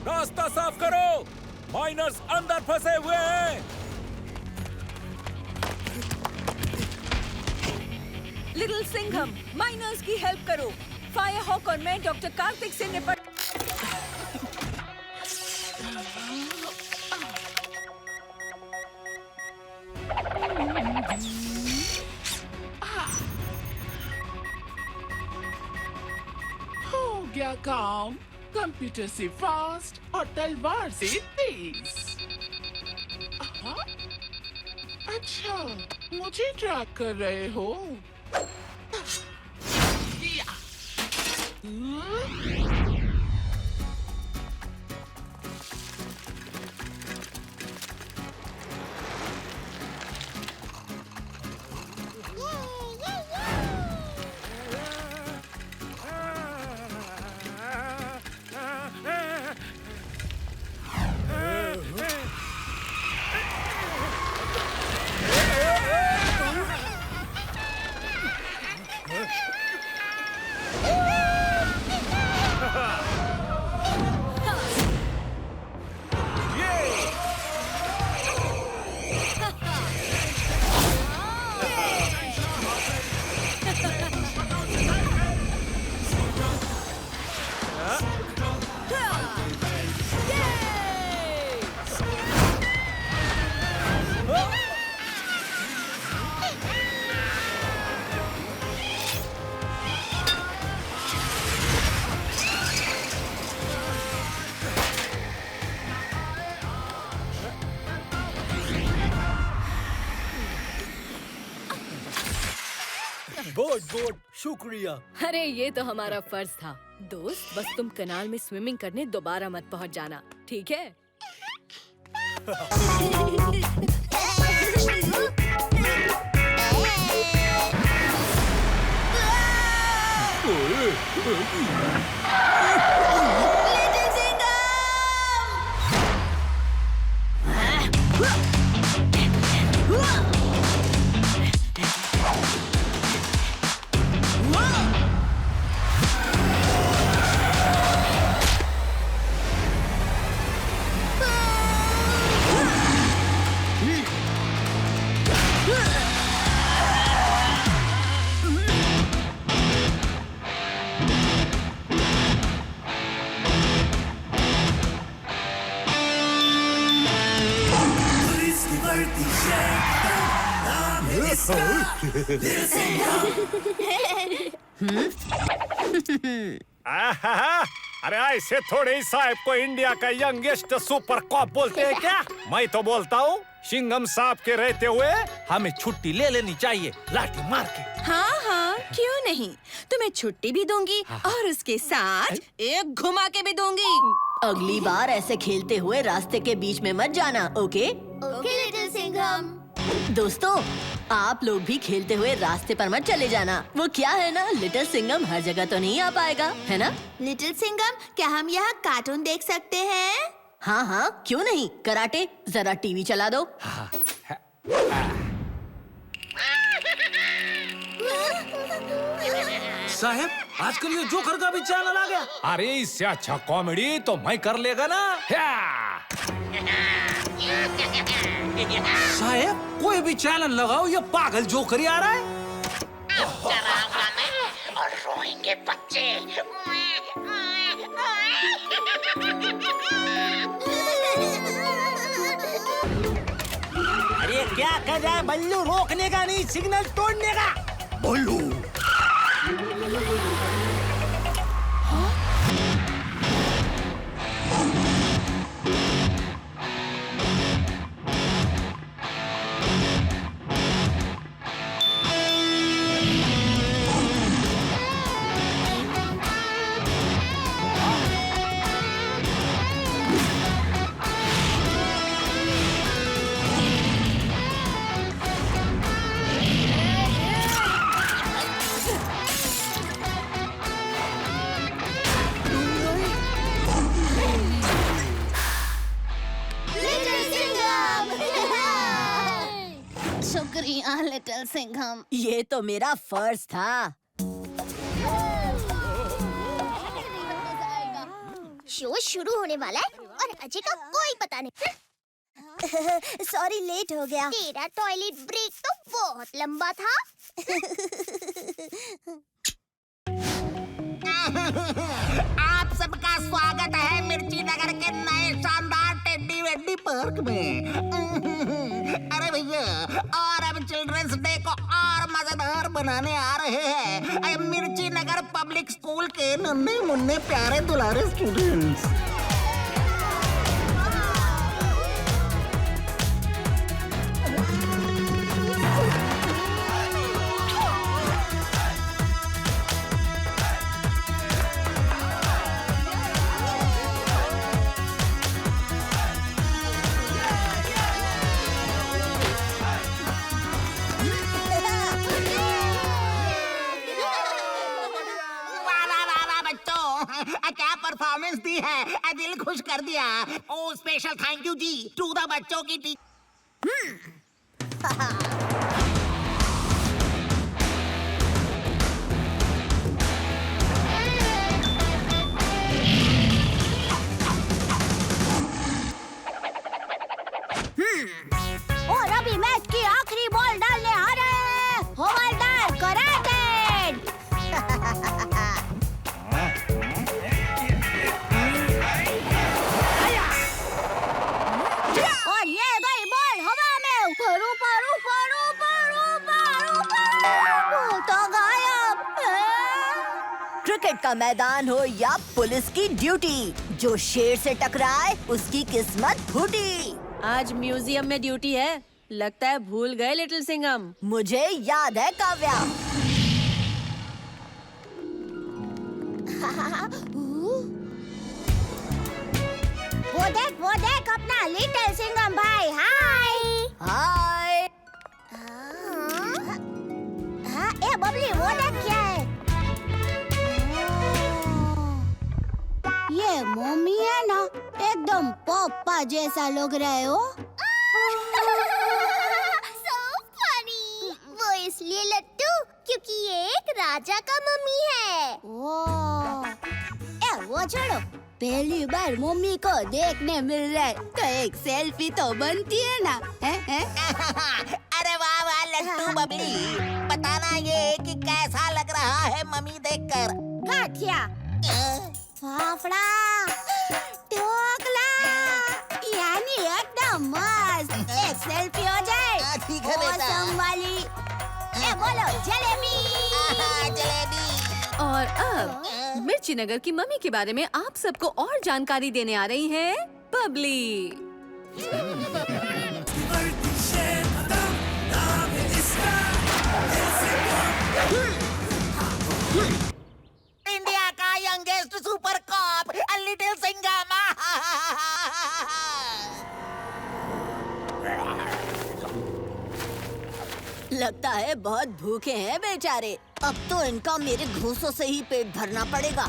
रास्ता साफ करो, माइनर्स अंदर फंसे हुए हैं। लिटिल सिंघम, माइनर्स की हेल्प करो। फायर हॉक और मैं डॉक्टर कार्तिक से निपट। हो गया काम। कंप्यूटर से फास्ट और तलवार से तेज। अच्छा, मुझे ट्रैक कर रहे हो? गुड गुड, शुक्रिया। अरे ये तो हमारा फर्ज था। दोस्त, बस तुम कनाल में स्विमिंग करने दोबारा मत पहुंच जाना, ठीक है? पुलिस की वर्दी शेर नाम है इसका लिटिल सिंघम। अरे ऐसे थोड़े ही साहब को इंडिया का यंगेस्ट सुपर कॉप बोलते हैं क्या? मैं तो बोलता हूँ सिंघम साहब के रहते हुए हमें छुट्टी ले लेनी चाहिए, लाठी मार के। हाँ हाँ, क्यों नहीं, तुम्हें छुट्टी भी दूंगी और उसके साथ एक घुमा के भी दूंगी। अगली बार ऐसे खेलते हुए रास्ते के बीच में मत जाना, ओके? Okay little Singham. दोस्तों, आप लोग भी खेलते हुए रास्ते पर मत चले जाना। वो क्या है ना, लिटिल सिंघम हर जगह तो नहीं आ पाएगा, है ना? लिटिल सिंघम, क्या हम यहाँ कार्टून देख सकते हैं? हाँ हाँ, क्यों नहीं। कराटे, जरा टीवी चला दो। साहब, आजकल ये जोकर का भी चैनल आ गया। अरे इससे अच्छा कॉमेडी तो मैं कर लेगा ना। साहब, कोई भी चैनल लगाओ, ये पागल जोकर ही आ रहा है। डराऊंगा मैं और रोएंगे बच्चे। अरे क्या कर रहा है बल्लू? रोकने का नहीं, सिग्नल तोड़ने का। बल्लू शुक्रिया लिटिल सिंघम। ये तो मेरा फर्ज था। शो शुरू होने वाला है और अजय का कोई पता नहीं। सॉरी, लेट हो गया। तेरा टॉयलेट ब्रेक तो बहुत लंबा था। आप सबका स्वागत है मिर्ची नगर के नए शानदार टेडी वेडी पार्क में। अरे भैया, और अब चिल्ड्रंस डे को और मजेदार बनाने आ रहे हैं मिर्ची नगर पब्लिक स्कूल के नन्हे मुन्ने प्यारे दुलारे स्टूडेंट्स। क्या परफॉर्मेंस दी है, दिल खुश कर दिया। ओ special thank you ji to the बच्चों की और अभी मैच की आखिरी बॉल डालने आ रहे हैं हवलदार कराटे। और ये गई बॉल हवा में, ऊपर ऊपर ऊपर ऊपर ऊपर ऊपर तो गायब। क्रिकेट का मैदान हो या पुलिस की ड्यूटी, जो शेर से टकराए उसकी किस्मत फूटी। आज म्यूजियम में ड्यूटी है, लगता है भूल गए लिटिल सिंघम। मुझे याद है काव्या। वो देख अपना लिटिल सिंघम भाई। हाय हाय। हाँ, ए बबली वो देख क्या है? ये मम्मी है ना, एकदम पापा जैसा लग रहे हो। So funny। वो इसलिए लट्टू क्योंकि ये एक राजा का मम्मी है। वो छोड़ो, पहली बार मम्मी को देखने मिल रहा है तो एक सेल्फी तो बनती है ना? अरे वाह वाह लट्टू बबली, बताना ये कि कैसा लग रहा है मम्मी देखकर। गाठिया, फाफड़ा, ढोकला, यानी एकदम मस्त। एक सेल्फी हो जाए। ठीक है बेटा। औसम वाली। ए बोलो जलेबी। जलेबी। और अब मिर्ची नगर की मम्मी के बारे में आप सबको और जानकारी देने आ रही है बबली। इंडिया का youngest super cop little Singham. लगता है बहुत भूखे हैं बेचारे। अब तो इनका मेरे घूंसों से ही पेट भरना पड़ेगा।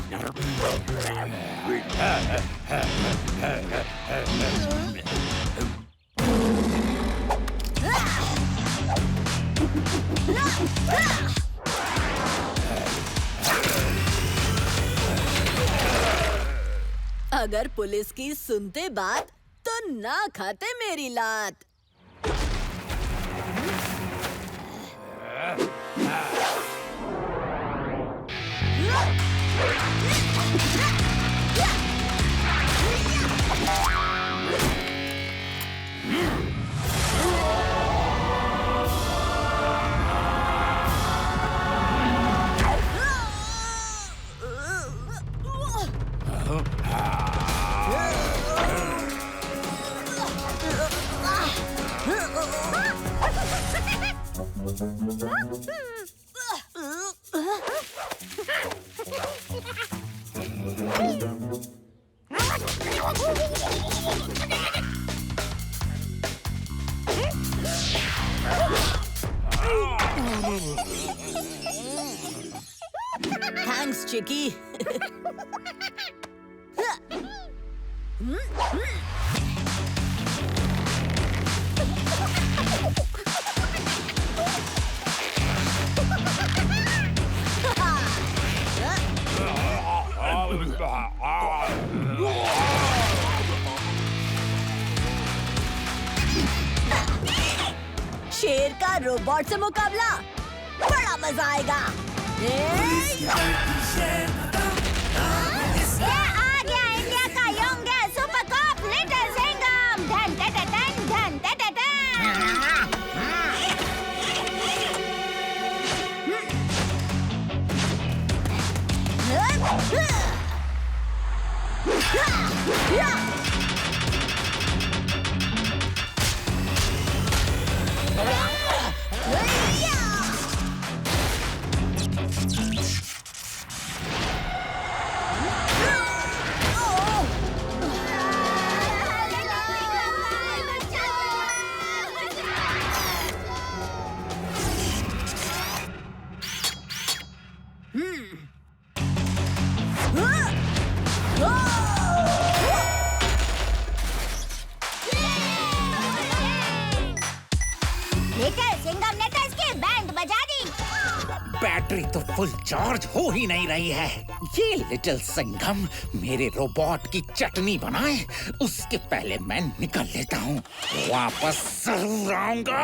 अगर पुलिस की सुनते बात तो ना खाते मेरी लात। Thanks, Chicky. शेर का रोबोट से मुकाबला, बड़ा मजा आएगा। ये आ गया इंडिया का youngest super cop little Singham. धन धन धन धन धन धन। बैटरी तो फुल चार्ज हो ही नहीं रही है। ये लिटिल सिंघम मेरे रोबोट की चटनी बनाए, उसके पहले मैं निकल लेता हूँ। वापस जरूर आऊंगा।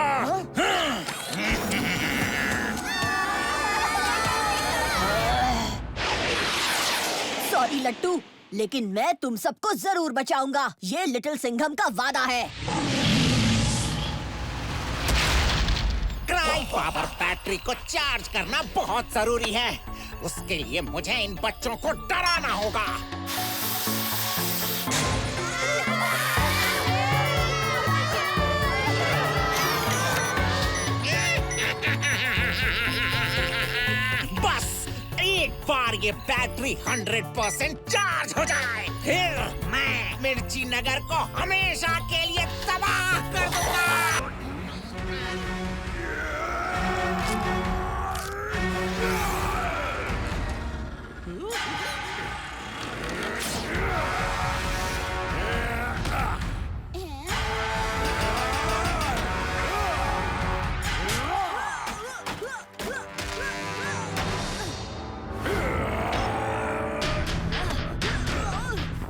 सॉरी लट्टू, लेकिन मैं तुम सबको जरूर बचाऊंगा। ये लिटिल सिंघम का वादा है। क्राई पावर बैटरी को चार्ज करना बहुत जरूरी है। उसके लिए मुझे इन बच्चों को डराना होगा। बस एक बार ये बैटरी 100% चार्ज हो जाए, फिर मैं मिर्ची नगर को हमेशा के लिए तबाह कर दूंगा।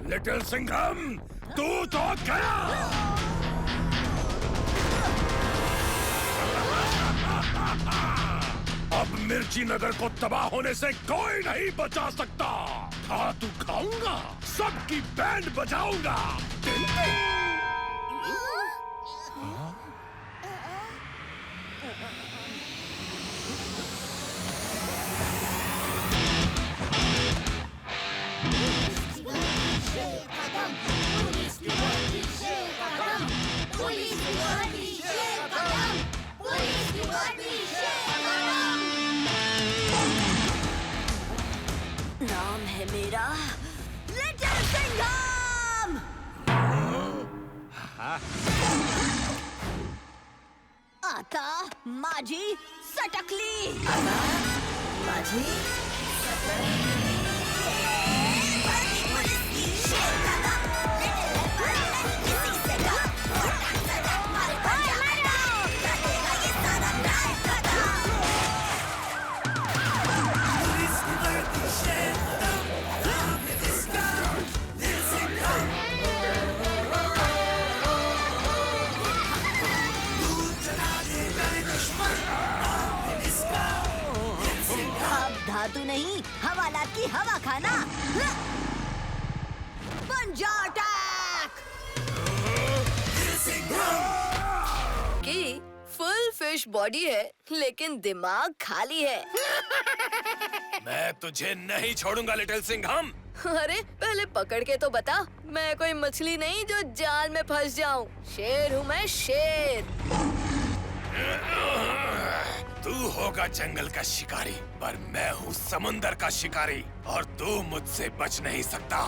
लिटिल सिंघम, तू तो गया। अब मिर्ची नगर को तबाह होने से कोई नहीं बचा सकता। तू खाऊंगा, सबकी बैंड बजाऊंगा। नाम है मेरा लिटिल सिंघम। आता माझी सटकली। माझी धातु नहीं, हवालात की हवा खाना। पंजा अटैक। कि फुल फिश बॉडी है लेकिन दिमाग खाली है। मैं तुझे नहीं छोड़ूंगा लिटिल सिंघम। अरे पहले पकड़ के तो बता, मैं कोई मछली नहीं जो जाल में फंस जाऊं। शेर हूँ मैं, शेर। तू होगा जंगल का शिकारी, पर मैं हूँ समंदर का शिकारी, और तू मुझसे बच नहीं सकता।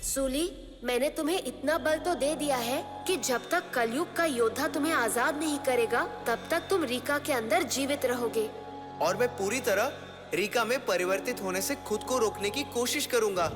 सूली, मैंने तुम्हें इतना बल तो दे दिया है कि जब तक कलयुग का योद्धा तुम्हें आजाद नहीं करेगा, तब तक तुम रीका के अंदर जीवित रहोगे। और मैं पूरी तरह रीका में परिवर्तित होने से खुद को रोकने की कोशिश करूंगा।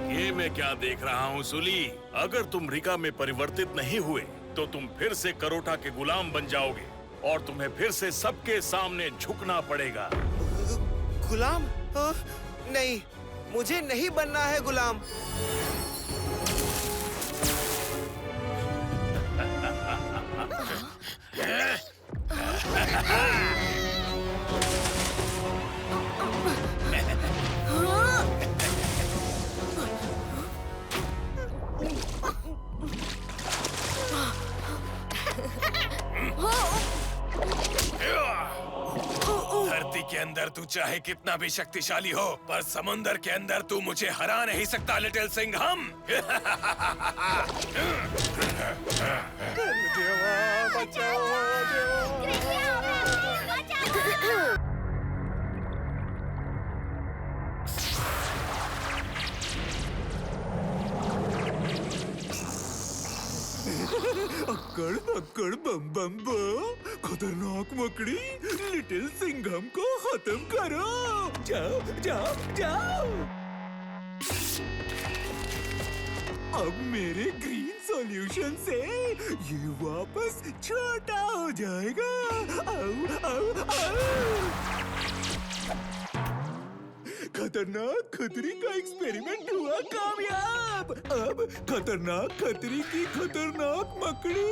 ये मैं क्या देख रहा हूँ सूली? अगर तुम रीका में परिवर्तित नहीं हुए तो तुम फिर से करोटा के गुलाम बन जाओगे और तुम्हें फिर से सबके सामने झुकना पड़ेगा। गुलाम? नहीं, मुझे नहीं बनना है गुलाम। धरती के अंदर तू चाहे कितना भी शक्तिशाली हो, पर समंदर के अंदर तू मुझे हरा नहीं सकता लिटिल सिंघम। अक्कड़ बक्कड़ बम बम बम, खतरनाक मकड़ी, लिटिल सिंघम को खत्म करो। जाओ जाओ जाओ। अब मेरे ग्रीन सॉल्यूशन से ये वापस छोटा हो जाएगा। आओ आओ आओ। खतरनाक खतरी का एक्सपेरिमेंट हुआ कामयाब। अब खतरनाक खतरी की खतरनाक मकड़ी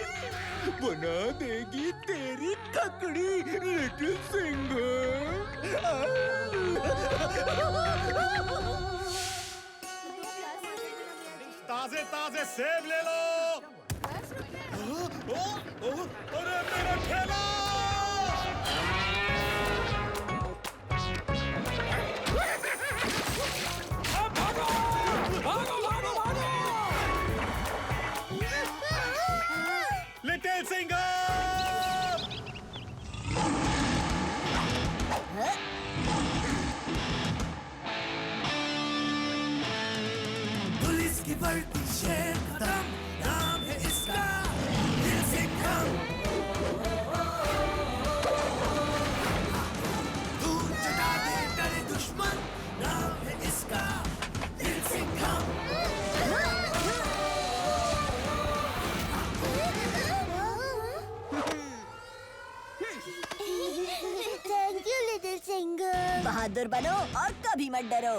बना देगी तेरी ककड़ी, लिटिल सिंघम। ताजे ताजे सेब ले लो। अरे मेरा ठेला! लिटिल सिंघम! पुलिस की वर्दी शेर खत्म, नाम है इसका लिटिल सिंघम। दूर चटा दे डरे दुश्मन, नाम है इसका little Singham. Thank you little Singham. बहादुर बनो और कभी मत डरो।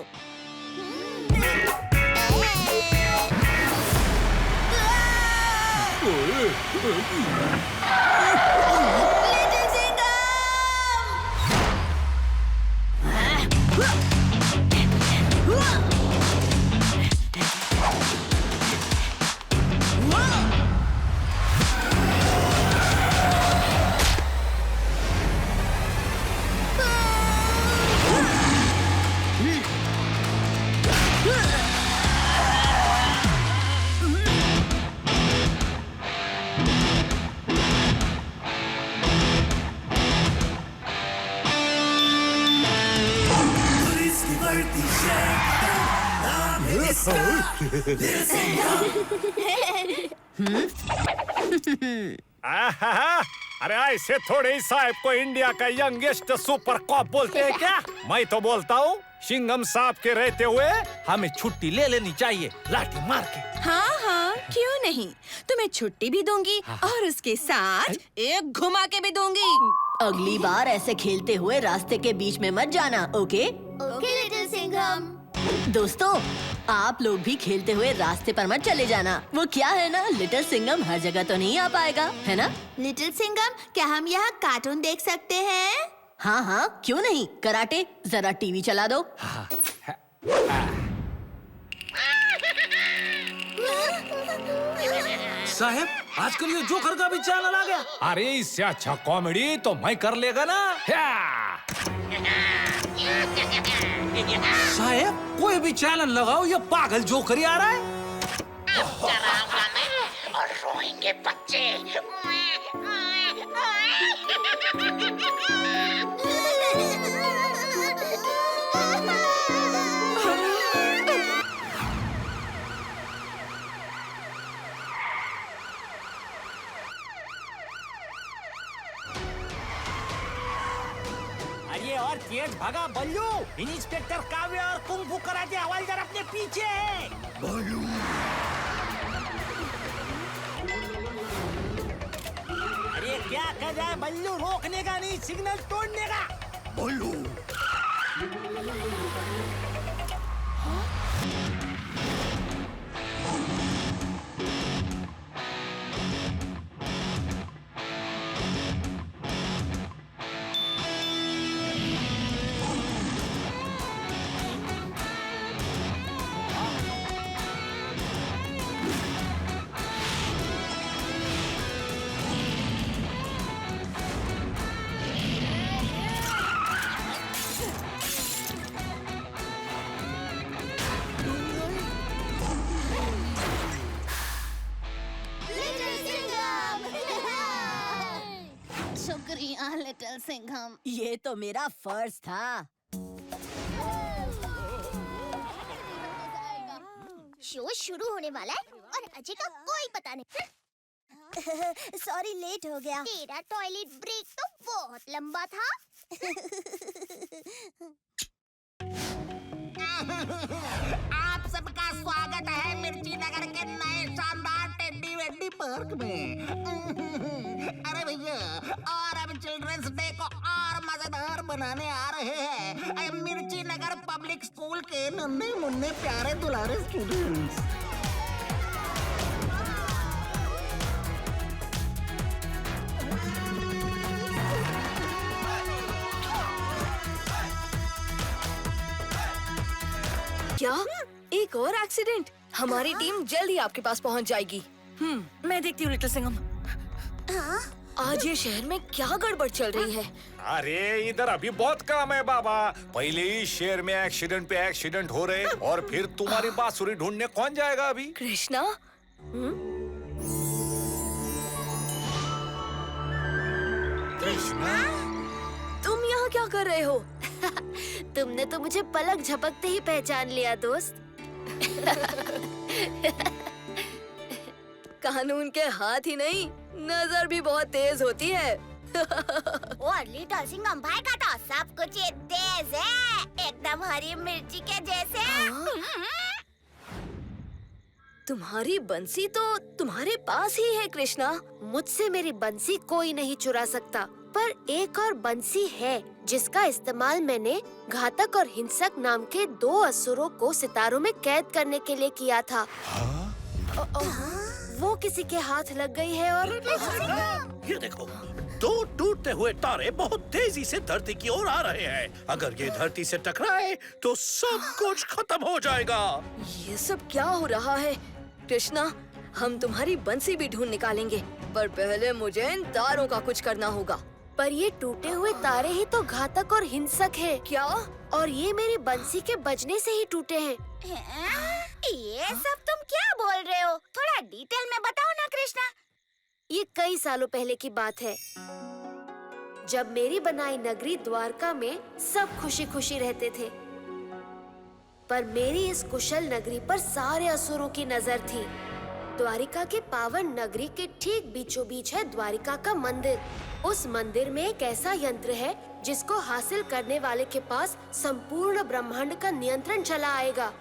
पुलिस की वर्दी शेर खत्म, नाम है इसका लिटिल सिंघम। अरे ऐसे थोड़े ही साहब को इंडिया का यंगेस्ट सुपर कॉप बोलते हैं क्या? मैं तो बोलता हूँ सिंघम साहब के रहते हुए हमें छुट्टी ले लेनी चाहिए, लाठी मार के। हाँ हाँ, क्यों नहीं, तुम्हें छुट्टी भी दूंगी और उसके साथ एक घुमा के भी दूंगी। अगली बार ऐसे खेलते हुए रास्ते के बीच में मत जाना, ओके? Okay little Singham. दोस्तों, आप लोग भी खेलते हुए रास्ते पर मत चले जाना। वो क्या है ना, लिटिल सिंघम हर जगह तो नहीं आ पाएगा, है ना? लिटिल सिंघम, क्या हम यहाँ कार्टून देख सकते हैं? हाँ हाँ, क्यों नहीं। कराटे, जरा टीवी चला दो। साहब, आजकल ये जोकर का भी चैनल आ गया। अरे इससे अच्छा कॉमेडी तो मैं कर लेगा ना। साहब, कोई भी चैनल लगाओ, ये पागल जोकर ही आ रहा है। डराऊंगा मैं और रोएंगे बच्चे। अरे और तेज भागा बल्लू। इंस्पेक्टर काव्य और कुंग-फू कराटे हवलदार अपने पीछे है। बल्लू। अरे क्या कर रहा है बल्लू? रोकने का नहीं, सिग्नल तोड़ने का। बल्लू। शुक्रिया लिटिल सिंघम। ये तो मेरा फर्ज था। शो शुरू होने वाला है और अजय का कोई पता नहीं। सॉरी, लेट हो गया। तेरा टॉयलेट ब्रेक तो बहुत लंबा था। आप सबका स्वागत है मिर्ची नगर के नए शानदार टेडी वेडी पार्क में। अरे भैया, और अब चिल्ड्रंस डे को और मजेदार बनाने आ रहे हैं मिर्ची नगर पब्लिक स्कूल के नन्हे मुन्ने प्यारे दुलारे स्टूडेंट्स। क्या? एक और एक्सीडेंट? हमारी टीम जल्द ही आपके पास पहुंच जाएगी। मैं देखती हूँ लिटिल सिंघम। आज ये शहर में क्या गड़बड़ चल रही है? अरे इधर अभी बहुत काम है बाबा। पहले ही शहर में एक्सीडेंट पे एक्सीडेंट हो रहे और फिर तुम्हारी बांसुरी ढूंढने कौन जाएगा अभी? कृष्णा? कृष्णा? तुम यहाँ क्या कर रहे हो? तुमने तो मुझे पलक झपकते ही पहचान लिया दोस्त। कानून के हाथ ही नहीं, नजर भी बहुत तेज होती है। और लिटिल सिंघम भाई का तो सब कुछ ये तेज है, एकदम हरी मिर्ची के जैसे। तुम्हारी बंसी तो तुम्हारे पास ही है कृष्णा। मुझसे मेरी बंसी कोई नहीं चुरा सकता, पर एक और बंसी है जिसका इस्तेमाल मैंने घातक और हिंसक नाम के 2 असुरों को सितारों में कैद करने के लिए किया था। वो किसी के हाथ लग गई है और ये देखो, 2 टूटते हुए तारे बहुत तेजी से धरती की ओर आ रहे हैं। अगर ये धरती से टकराए तो सब कुछ खत्म हो जाएगा। ये सब क्या हो रहा है? कृष्णा, हम तुम्हारी बंसी भी ढूंढ निकालेंगे, पर पहले मुझे इन तारों का कुछ करना होगा। पर ये टूटे हुए तारे ही तो घातक और हिंसक हैं। क्या? और ये मेरी बंसी के बजने से ही टूटे हैं। ये सब तुम क्या बोल रहे हो? थोड़ा डिटेल में बताओ ना कृष्णा। ये कई सालों पहले की बात है, जब मेरी बनाई नगरी द्वारका में सब खुशी खुशी रहते थे। पर मेरी इस कुशल नगरी पर सारे असुरों की नजर थी। द्वारिका के पावन नगरी के ठीक बीचों बीच है द्वारिका का मंदिर। उस मंदिर में एक ऐसा यंत्र है जिसको हासिल करने वाले के पास संपूर्ण ब्रह्मांड का नियंत्रण चला आएगा।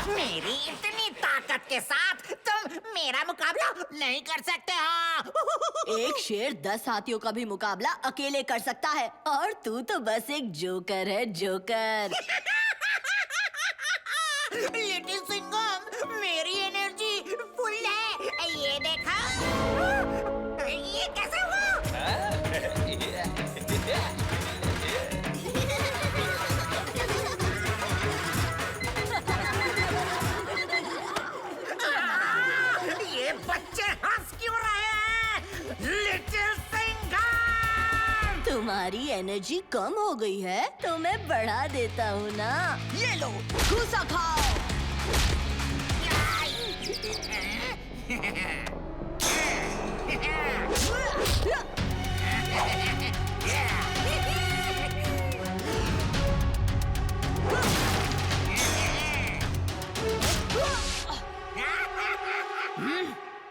मेरी इतनी ताकत के साथ तुम मेरा मुकाबला नहीं कर सकते हो। एक शेर 10 हाथियों का भी मुकाबला अकेले कर सकता है, और तू तो बस एक जोकर है, जोकर। लिटिल सिंघम, मेरी एनर्जी फुल है, ये देखा। ये कैसे हुआ? ये बच्चे हंस क्यों रहे हैं? लिटिल सिंघम! तुम्हारी एनर्जी कम हो गई है तो मैं बढ़ा देता हूँ ना। ये लो, घूसा खाओ।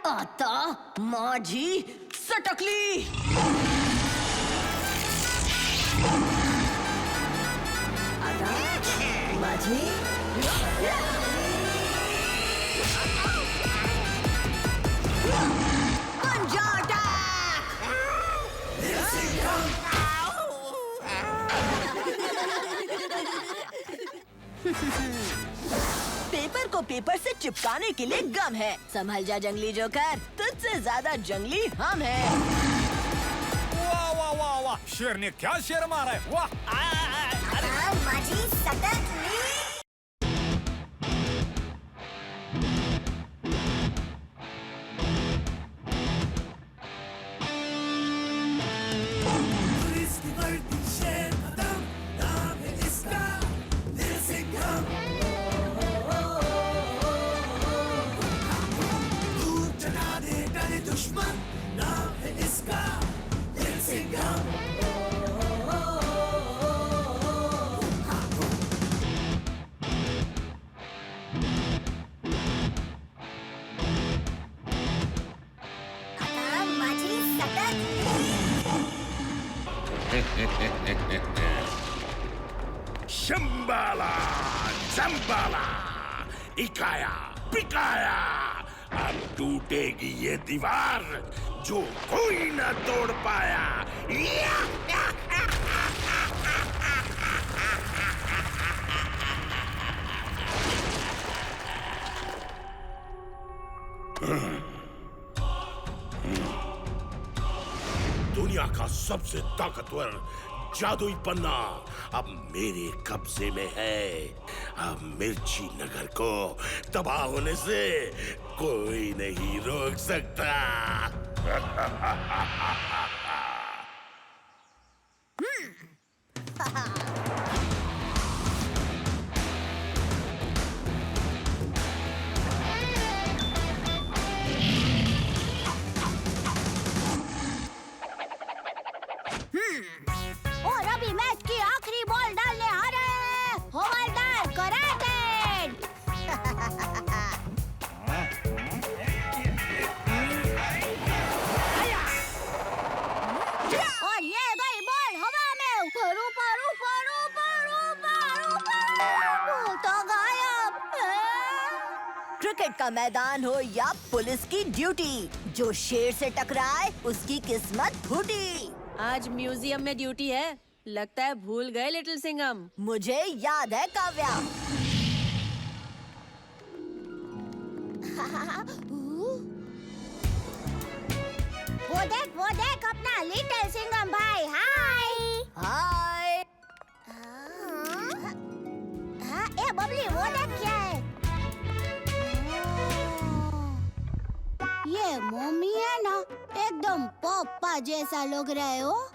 आता माझी सटकली। आता माझी पंजा पेपर को पेपर से चिपकाने के लिए गम है। संभल जा जंगली जोकर, तुझसे ज्यादा जंगली हम हैं। वाह वाह वाह वाह, शेर ने क्या शेर मारा है, वाह। माझी सटकली। शंबाला, जंबाला, इकाया, बिकाया। अब टूटेगी ये दीवार जो कोई न तोड़ पाया। दुनिया का सबसे ताकतवर जादुई पन्ना अब मेरे कब्जे में है। अब मिर्ची नगर को तबाह होने से कोई नहीं रोक सकता। और अभी मैच की आखिरी बॉल डालने आ रहे हैं हवलदार कराटेड। और ये गई बॉल हवा में, ऊपर ऊपर ऊपर ऊपर ऊपर ऊपर तो गायब। क्रिकेट का मैदान हो या पुलिस की ड्यूटी, जो शेर से टकराए उसकी किस्मत फूटी। आज म्यूजियम में ड्यूटी है, लगता है भूल गए लिटिल सिंघम। मुझे याद है काव्या। वो देख अपना लिटिल सिंघम भाई। हाय हाय। हाँ, ए बबली वो देख क्या है? ये मम्मी है ना, एकदम पापा जैसा लग रहे हो।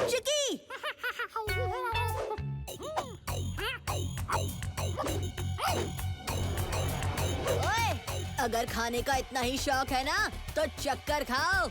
चिकी! ओए, अगर खाने का इतना ही शौक है ना तो चक्कर खाओ।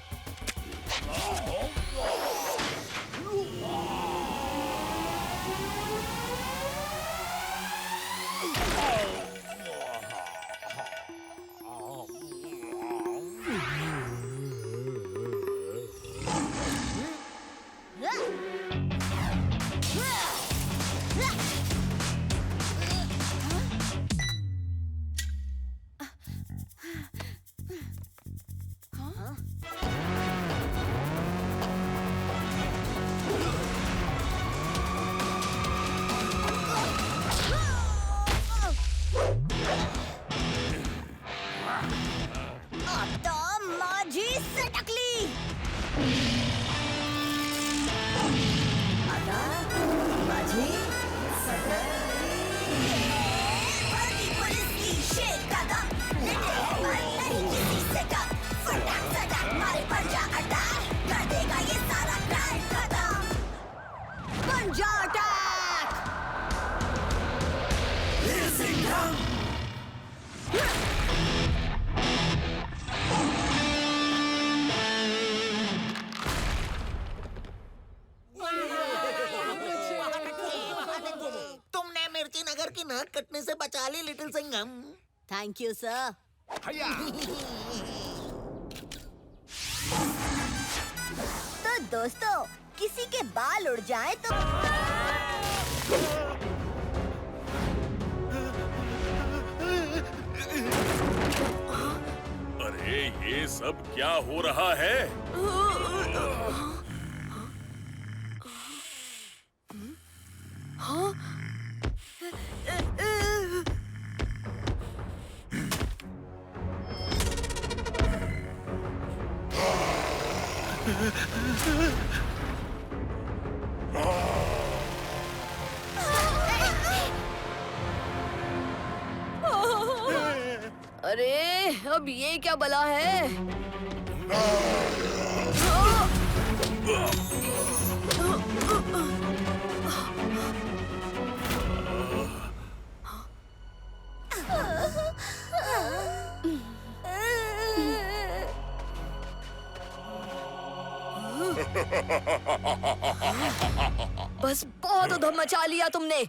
तुमने मिर्ची नगर की नाक कटने से बचा ली little Singham. Thank you sir. तो दोस्तों, किसी के बाल उड़ जाए तो अरे ये सब क्या हो रहा है? हाँ? अरे अब ये क्या बला है? बस बहुत उधम मचा लिया तुमने।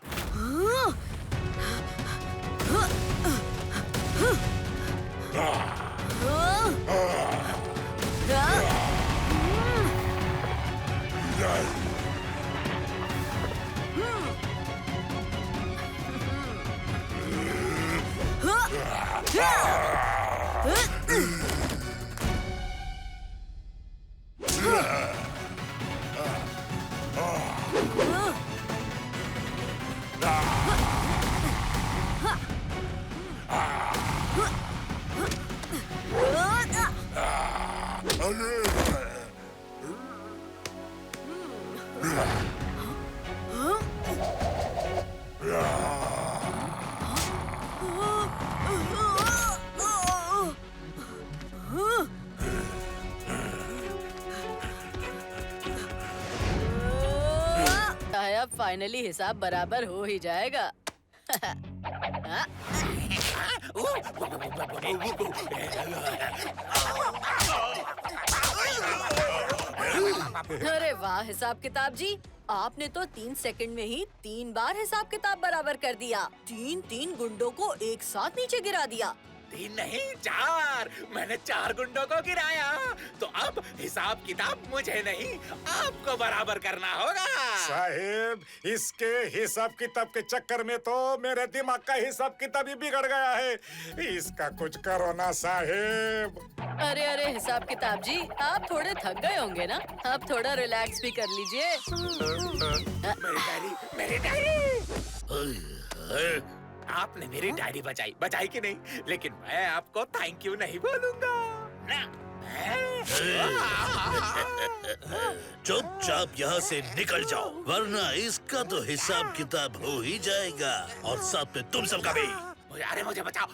अब फाइनली हिसाब बराबर हो ही जाएगा। अरे वाह हिसाब किताब जी, आपने तो 3 सेकंड में ही 3 बार हिसाब किताब बराबर कर दिया। 3 गुंडों को एक साथ नीचे गिरा दिया। 3 नहीं 4, मैंने 4 गुंडों को गिराया। तो अब हिसाब किताब मुझे नहीं आपको बराबर करना होगा। साहिब, इसके हिसाब किताब के चक्कर में तो मेरे दिमाग का हिसाब किताब ही बिगड़ गया है। इसका कुछ करो ना साहिब। अरे अरे हिसाब किताब जी, आप थोड़े थक गए होंगे ना, आप थोड़ा रिलैक्स भी कर लीजिए। मेरी डायरी। आपने मेरी डायरी बचाई कि नहीं? लेकिन मैं आपको थैंक यू नहीं बोलूंगा ना। चुपचाप यहाँ से निकल जाओ, वरना इसका तो हिसाब किताब हो ही जाएगा और साथ में तुम सबका भी। अरे मुझे बचाओ।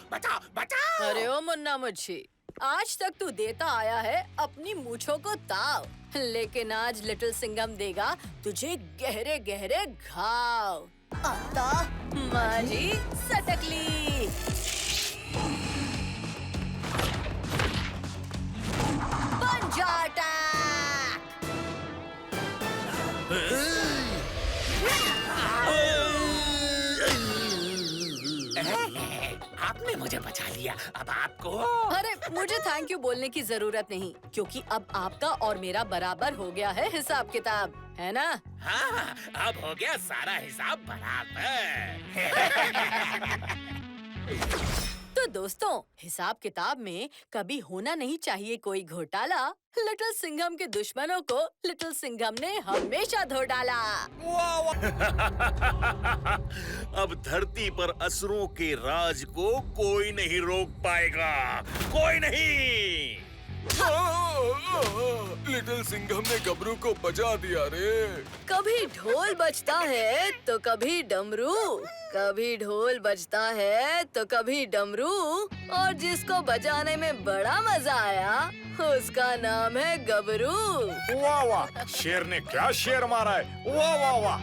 अरे ओ मुन्ना मुझी, आज तक तू देता आया है अपनी मूंछों को ताव, लेकिन आज लिटिल सिंघम देगा तुझे गहरे गहरे घाव। आता मारी सटकली। पंजाटा। आपने मुझे बचा लिया, अब आपको। अरे मुझे थैंक यू बोलने की जरूरत नहीं, क्योंकि अब आपका और मेरा बराबर हो गया है हिसाब किताब, है ना? हाँ, अब हो गया सारा हिसाब बराबर। तो दोस्तों, हिसाब किताब में कभी होना नहीं चाहिए कोई घोटाला। लिटिल सिंघम के दुश्मनों को लिटिल सिंघम ने हमेशा धो डाला। अब धरती पर असुरों के राज को कोई नहीं रोक पाएगा, कोई नहीं। लिटिल सिंघम ने गबरू को बजा दिया रे। कभी ढोल बजता है तो कभी डमरू, कभी ढोल बजता है तो कभी डमरू, और जिसको बजाने में बड़ा मजा आया उसका नाम है गबरू। वाह वाह, शेर ने क्या शेर मारा है। वाह वाह वाह।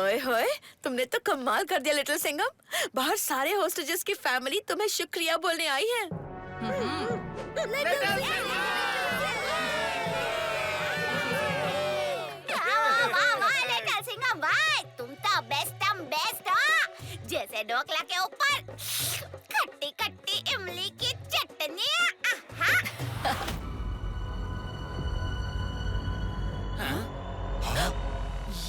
ओए होए, तुमने तो कमाल कर दिया लिटिल सिंघम। बाहर सारे होस्टेजेस की फैमिली तुम्हें शुक्रिया बोलने आई है। लिटिल सिंघम भाई, तुम तो बेस्ट हो। जैसे ढोकला के ऊपर खट्टी खट्टी इमली की चटनी।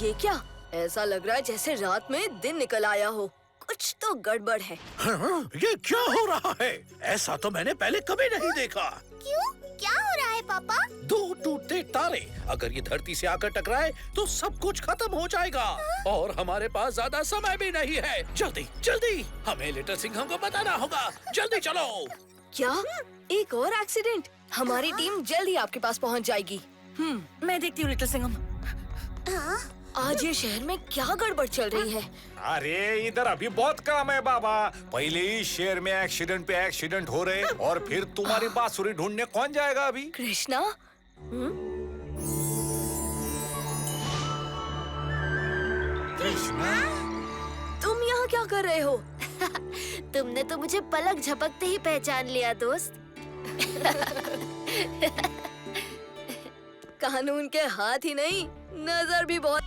ये क्या? ऐसा लग रहा है जैसे रात में दिन निकल आया हो। कुछ तो गड़बड़ है। हाँ, ये क्या हो रहा है? ऐसा तो मैंने पहले कभी नहीं देखा। क्यों? क्या हो रहा है पापा? 2 टूटते तारे, अगर ये धरती से आकर टकराए तो सब कुछ खत्म हो जाएगा। और हमारे पास ज्यादा समय भी नहीं है। जल्दी जल्दी हमें लिटिल सिंघम को बताना होगा। जल्दी चलो। क्या? एक और एक्सीडेंट? हमारी टीम जल्दी आपके पास पहुंच जाएगी। मैं देखती हूँ लिटिल सिंघम। आज ये शहर में क्या गड़बड़ चल रही है? अरे इधर अभी बहुत काम है बाबा। पहले ही शहर में एक्सीडेंट पे एक्सीडेंट हो रहे, और फिर तुम्हारी बांसुरी ढूंढने कौन जाएगा अभी? कृष्णा? कृष्णा? तुम यहाँ क्या कर रहे हो? तुमने तो मुझे पलक झपकते ही पहचान लिया दोस्त। कानून के हाथ ही नहीं, नजर भी बहुत।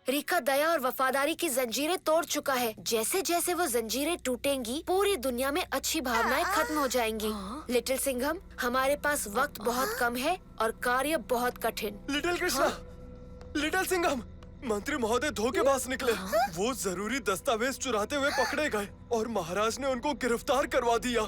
रिका दया और वफादारी की जंजीरें तोड़ चुका है। जैसे जैसे वो जंजीरें टूटेंगी, पूरी दुनिया में अच्छी भावनाएं खत्म हो जाएंगी। लिटिल सिंघम, हमारे पास वक्त बहुत कम है और कार्य बहुत कठिन। लिटिल कृष्णा, लिटिल सिंघम, मंत्री महोदय धोखेबाज निकले। वो जरूरी दस्तावेज चुराते हुए पकड़े गए और महाराज ने उनको गिरफ्तार करवा दिया।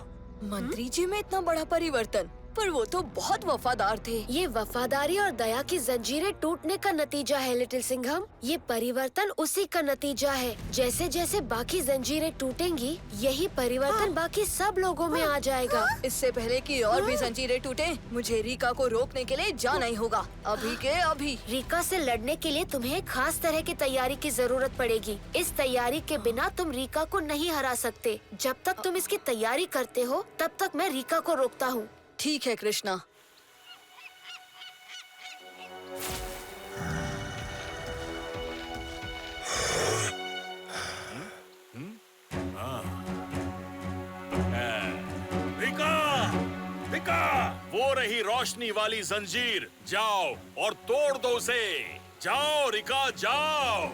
मंत्री जी में इतना बड़ा परिवर्तन, पर वो तो बहुत वफादार थे। ये वफादारी और दया की जंजीरें टूटने का नतीजा है लिटिल सिंघम। ये परिवर्तन उसी का नतीजा है। जैसे जैसे बाकी जंजीरें टूटेंगी, यही परिवर्तन बाकी सब लोगों में आ जाएगा। इससे पहले कि और भी जंजीरें टूटे, मुझे रीका को रोकने के लिए जाना ही होगा, अभी के अभी। रीका से लड़ने के लिए तुम्हें एक खास तरह की तैयारी की जरूरत पड़ेगी। इस तैयारी के बिना तुम रीका को नहीं हरा सकते। जब तक तुम इसकी तैयारी करते हो, तब तक मैं रीका को रोकता हूँ। ठीक है कृष्णा। रिका, वो रही रोशनी वाली जंजीर, जाओ और तोड़ दो उसे। जाओ रिका, जाओ।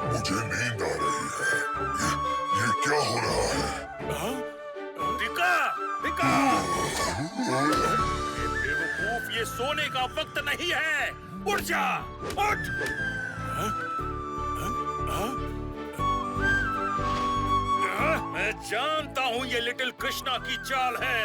मुझे नींद आ रही है। ये क्या हो रहा है? Rica, Rica! बेवकूफ, ये सोने का वक्त नहीं है। उठ जा, उठ! मैं जानता हूँ ये लिटिल कृष्णा की चाल है।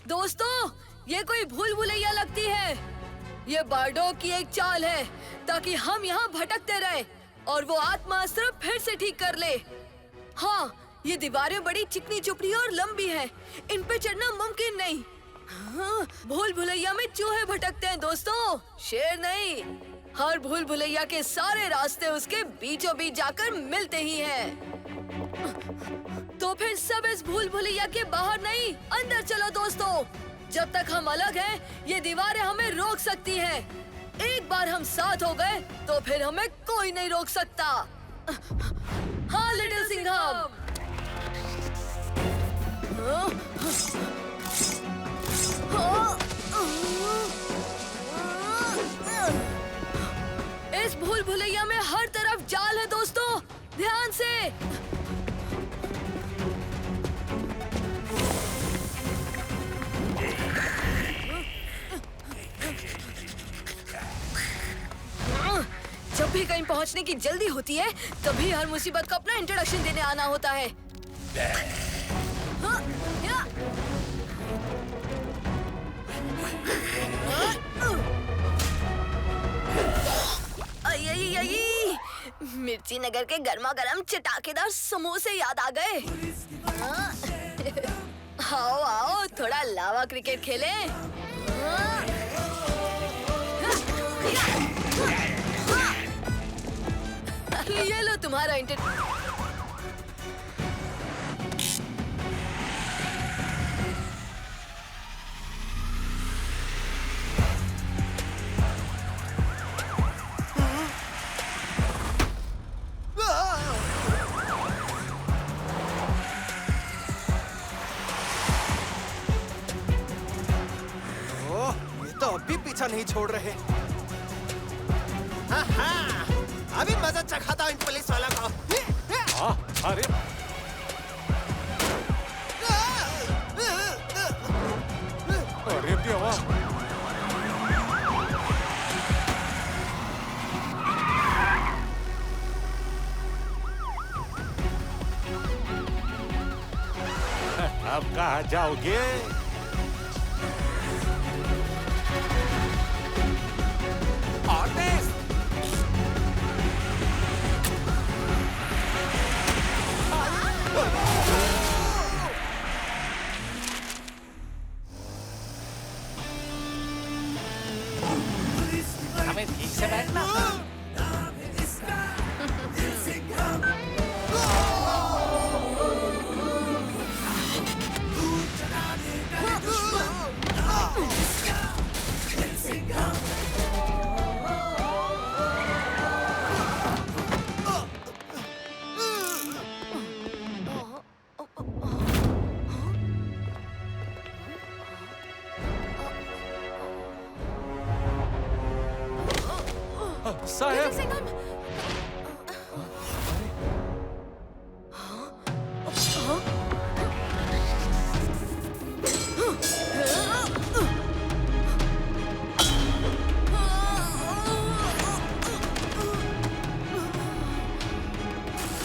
दोस्तों, ये कोई भूल भुलैया लगती है। ये बार्डो की एक चाल है ताकि हम यहाँ भटकते रहे और वो आत्मास्त्र फिर से ठीक कर ले। हाँ, ये दीवारें बड़ी चिकनी चुपड़ी और लंबी हैं। इन पे चढ़ना मुमकिन नहीं। हाँ, भूल भुलैया में चूहे भटकते हैं दोस्तों, शेर नहीं। हर भूल भुलैया के सारे रास्ते उसके बीचों बीच जाकर मिलते ही हैं। तो फिर सब इस भूल भुलैया के बाहर नहीं, अंदर चलो दोस्तों। जब तक हम अलग हैं, ये दीवारें हमें रोक सकती हैं। एक बार हम साथ हो गए, तो फिर हमें कोई नहीं रोक सकता। हाँ लिटिल सिंघम। इस भूल भुलैया में हर तरफ जाल है दोस्तों, ध्यान से। जब भी कहीं पहुंचने की जल्दी होती है, तभी हर मुसीबत को अपना इंट्रोडक्शन देने आना होता है। मिर्ची नगर के गर्मा गर्म चटाकेदार समोसे याद आ गए। आओ आओ, थोड़ा लावा क्रिकेट खेलें। ये लो तुम्हारा तो अब भी पीछा नहीं छोड़ रहे। अभी मजा चखाता हूं इन पुलिस वाला को। अरे अरे देवा, अब कहाँ जाओगे? पीछे बैठना। साहब,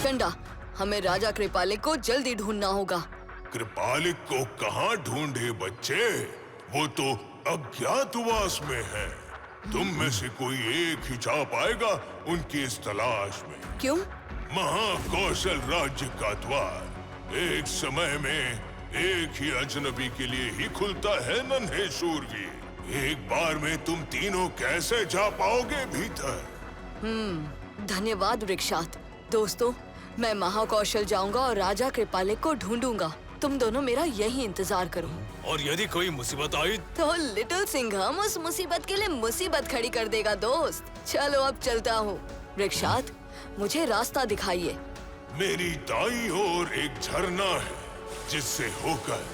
कंडा, हमें राजा कृपालिक को जल्दी ढूंढना होगा। कृपालिक को कहाँ ढूंढे बच्चे? वो तो अज्ञातवास में है। तुम में से कोई एक ही जा पाएगा उनकी इस तलाश में। क्यों? महाकौशल राज्य का द्वार एक समय में एक ही अजनबी के लिए ही खुलता है नन्हे शूरवीर। एक बार में तुम तीनों कैसे जा पाओगे भीतर? धन्यवाद वृक्षात। दोस्तों, मैं महाकौशल जाऊंगा और राजा कृपालिक को ढूंढूंगा। तुम दोनों मेरा यही इंतजार करो। और यदि कोई मुसीबत आई तो लिटिल सिंघम उस मुसीबत के लिए मुसीबत खड़ी कर देगा दोस्त। चलो अब चलता हूँ। वृक्षात, मुझे रास्ता दिखाइए। मेरी दाईं ओर एक झरना है जिससे होकर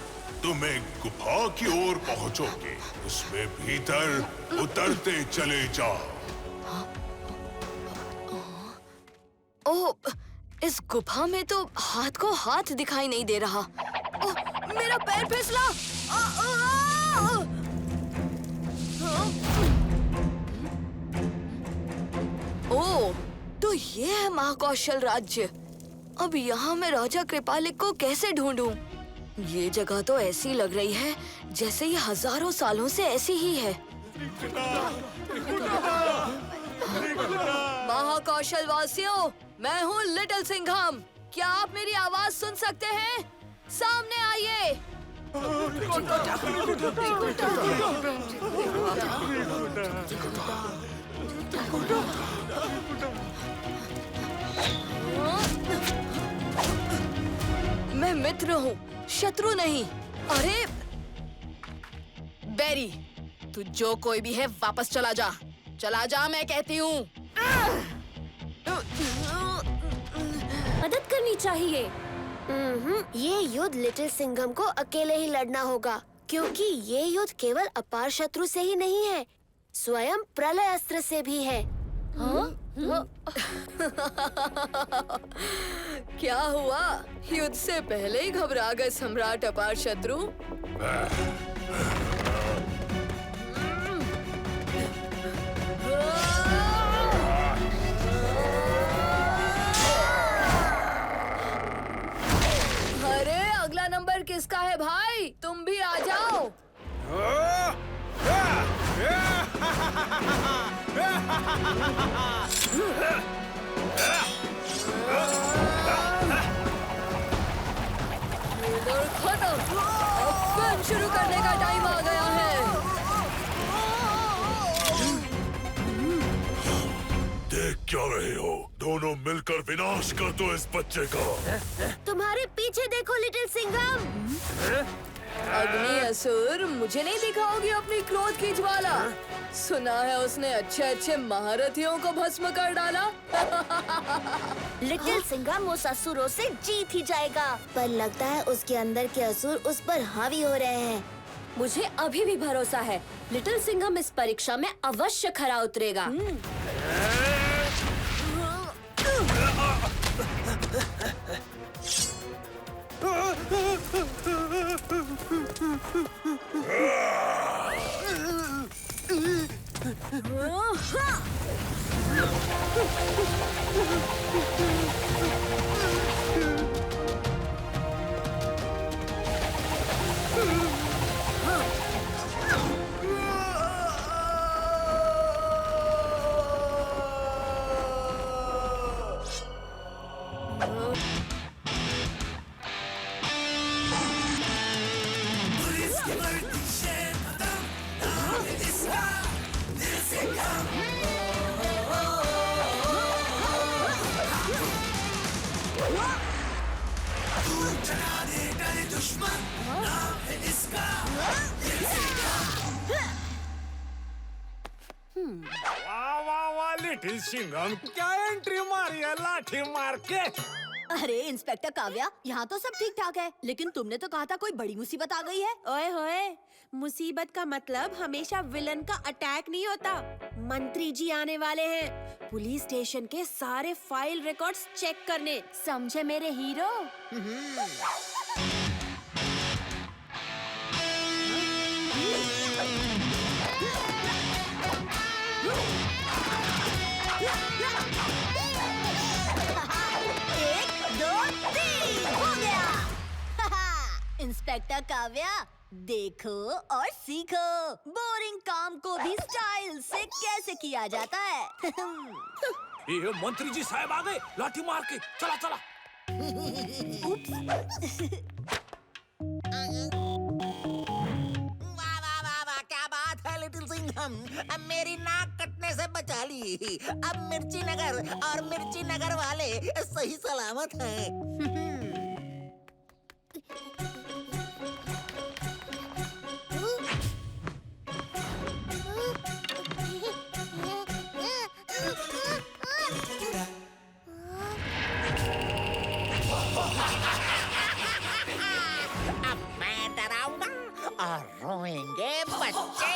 तुम एक गुफा की ओर पहुंचोगे। उसमें भीतर उतरते चले जाओ। ओह, इस गुफा में तो हाथ को हाथ दिखाई नहीं दे रहा। ओह, मेरा पैर फिसला। ओह, तो ये है महाकौशल राज्य। अब यहाँ मैं राजा कृपालिक को कैसे ढूंढूं? ये जगह तो ऐसी लग रही है जैसे ये हजारों सालों से ऐसी ही है। महाकौशल वासियों, मैं हूँ लिटिल सिंघम। क्या आप मेरी आवाज सुन सकते हैं? सामने आइए। मैं मित्र हूँ, शत्रु नहीं। अरे बेरी, तू जो कोई भी है वापस चला जा। चला जा, मैं कहती हूँ। मदद करनी चाहिए। ये युद्ध लिटिल सिंघम को अकेले ही लड़ना होगा, क्योंकि ये युद्ध केवल अपार शत्रु से ही नहीं है, स्वयं प्रलय अस्त्र से भी है। क्या हुआ? युद्ध से पहले ही घबरा गए सम्राट अपार शत्रु? अरे अगला नंबर किसका है भाई? तुम भी आ जाओ। खत्म। अब फिर शुरू करने का टाइम आ गया है। देख क्या रहे हो? दोनों मिलकर विनाश कर दो इस बच्चे का। तुम्हारे पीछे देखो लिटिल सिंघम। अग्नि असुर, मुझे नहीं दिखाओगी अपनी क्रोध की ज्वाला? सुना है उसने अच्छे अच्छे महारथियों को भस्म कर डाला। लिटिल सिंघम उस असुरों से जीत ही जाएगा, पर लगता है उसके अंदर के असुर उस पर हावी हो रहे हैं। मुझे अभी भी भरोसा है, लिटिल सिंघम इस परीक्षा में अवश्य खरा उतरेगा। लिटिल सिंघम क्या एंट्री मारी है लाठी मार के। अरे इंस्पेक्टर काव्या, यहाँ तो सब ठीक ठाक है, लेकिन तुमने तो कहा था कोई बड़ी मुसीबत आ गई है। ओए होए, मुसीबत का मतलब हमेशा विलन का अटैक नहीं होता। मंत्री जी आने वाले हैं पुलिस स्टेशन के सारे फाइल रिकॉर्ड्स चेक करने, समझे मेरे हीरो? इंस्पेक्टर काव्या, देखो और सीखो, बोरिंग काम को भी स्टाइल से कैसे किया जाता है। ये मंत्री जी साहब आ गए, लाठी मार के। चला चला। वाह वाह वाह वाह, क्या बात है लिटिल सिंघम, अब मेरी नाक कटने से बचा ली। अब मिर्ची नगर और मिर्ची नगर वाले सही सलामत हैं। अब मैं डराऊंगा और रोएंगे बच्चे।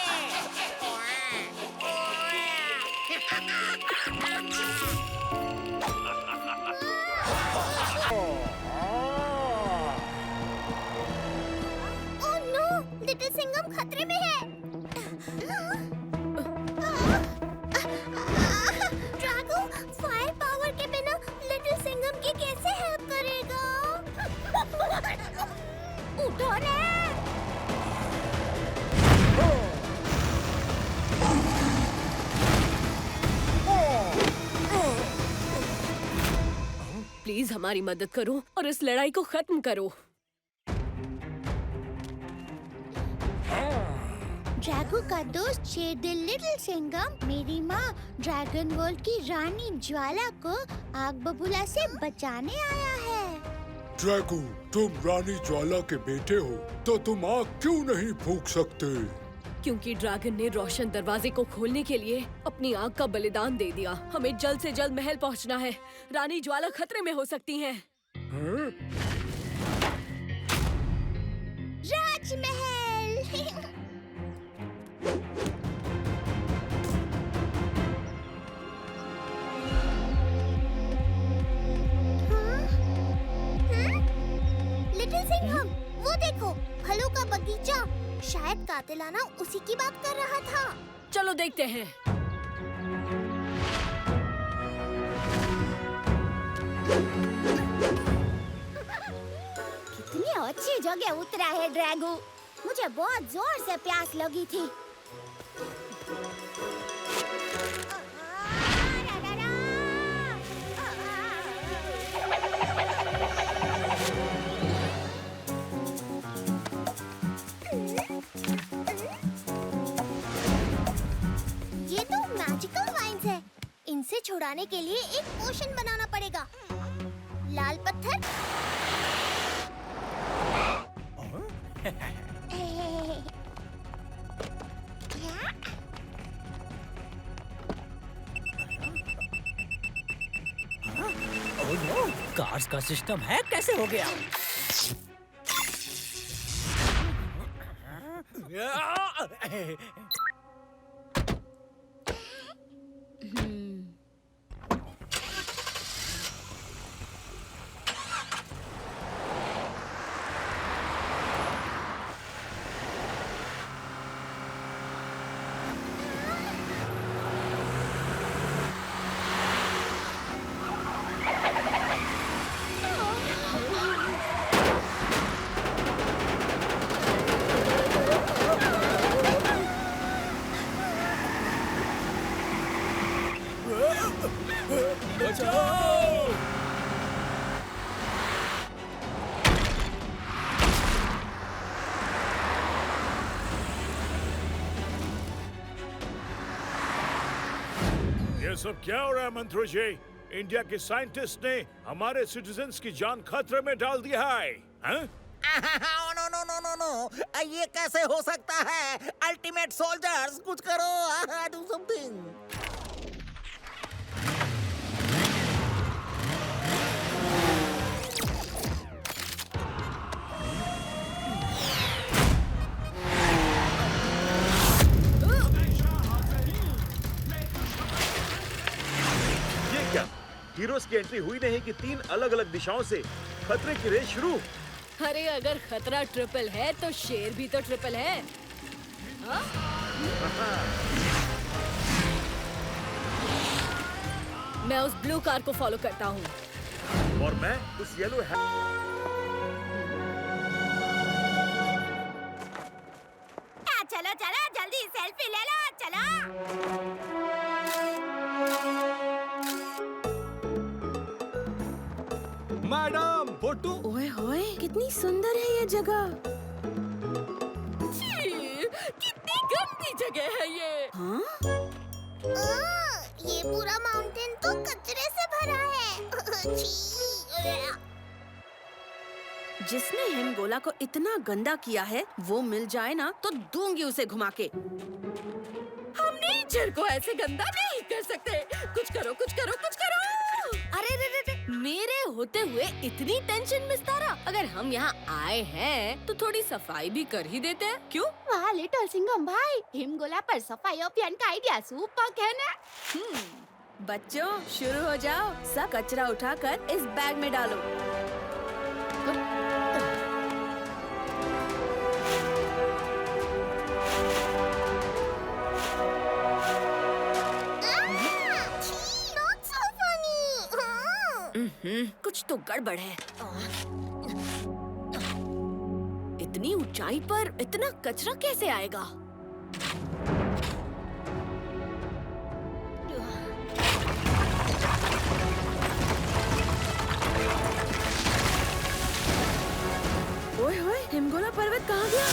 ओह नो, लिटिल सिंघम खतरे में है। ड्रैगो फायर पावर के बिना लिटिल सिंघम की कैसे हेल्प करेगा? उठो ने। प्लीज हमारी मदद करो और इस लड़ाई को खत्म करो। ड्रैगो का दोस्त शेरदिल लिटिल सिंघम मेरी माँ ड्रैगन वर्ल्ड की रानी ज्वाला को आग बबूला से बचाने आया है। ड्रैगो, तुम रानी ज्वाला के बेटे हो, तो तुम आग क्यों नहीं फूंक सकते? क्योंकि ड्रैगन ने रोशन दरवाजे को खोलने के लिए अपनी आग का बलिदान दे दिया। हमें जल्द से जल्द महल पहुंचना है, रानी ज्वाला खतरे में हो सकती हैं। राजमहल। लिटिल सिंघम, वो देखो, फलों का बगीचा। शायद कातिलाना उसी की बात कर रहा था। चलो देखते हैं। कितनी अच्छी जगह उतरा है ड्रैगो। मुझे बहुत जोर से प्यास लगी थी। ये तो मैजिकल वाइन्स है। इनसे छुड़ाने के लिए एक पोशन बनाना पड़ेगा। लाल पत्थर। कार्स का सिस्टम है, कैसे हो गया? ये सब क्या हो रहा है मंत्री जी? इंडिया के साइंटिस्ट ने हमारे सिटीजन्स की जान खतरे में डाल दिया है। हाँ? No no no no no, ये कैसे हो सकता है? अल्टीमेट सोल्जर्स, कुछ करो, डू समथिंग। हीरोज की एंट्री हुई नहीं कि 3 अलग-अलग दिशाओं से खतरे की रेस शुरू। अरे अगर खतरा ट्रिपल है तो शेर भी तो ट्रिपल है। हाँ? मैं उस ब्लू कार को फॉलो करता हूँ। और मैं उस येलो चलो चलो जल्दी सेल्फी ले लो, चलो। Madam photo. ओए होए कितनी सुंदर है ये जगह। कितनी गंदी जगह है ये। हाँ? ये पूरा माउंटेन तो कचरे से भरा है। जिसने हिमगोला को इतना गंदा किया है वो मिल जाए ना तो दूंगी उसे घुमा के। हम नेचर को ऐसे गंदा नहीं कर सकते। कुछ करो कुछ करो कुछ करो। अरे रे रे रे, मेरे होते हुए इतनी टेंशन में तारा। अगर हम यहाँ आए हैं तो थोड़ी सफाई भी कर ही देते हैं, क्यों? वाह लिटिल सिंघम भाई, हिमगोला पर सफाई अभियान का आइडिया सुपर है ना। बच्चों शुरू हो जाओ, सब कचरा उठाकर इस बैग में डालो। कुछ तो गड़बड़ है। इतनी ऊंचाई पर इतना कचरा कैसे आएगा? ओए होए, हिमगोला पर्वत कहाँ गया?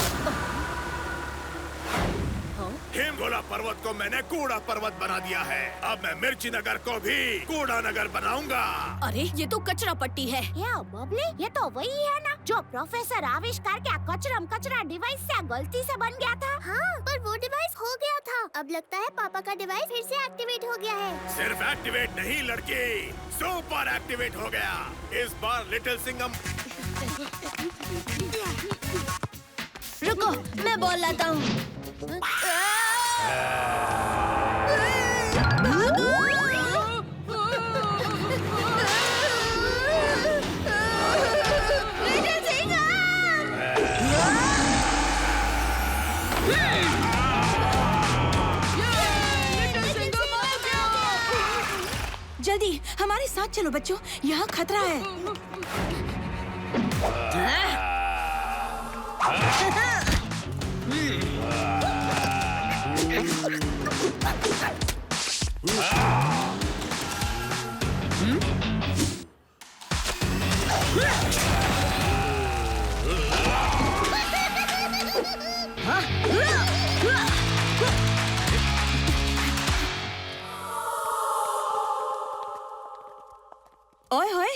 हिमगोला पर्वत को मैंने कूड़ा पर्वत बना दिया है। अब मैं मिर्ची नगर को भी कूड़ा नगर बनाऊंगा। अरे ये तो कचरा पट्टी है। या बबली, ये तो वही है ना जो प्रोफेसर आविष्कार के कचरा डिवाइस से गलती से बन गया था। हाँ, पर वो डिवाइस हो गया था। अब लगता है पापा का डिवाइस फिर से एक्टिवेट हो गया है। सिर्फ एक्टिवेट नहीं लड़की, सुपर एक्टिवेट हो गया। इस बार लिटिल सिंघम। रुको, मैं बॉल लाता हूँ। जल्दी हमारे साथ चलो बच्चों, यहाँ खतरा है। ओए होए,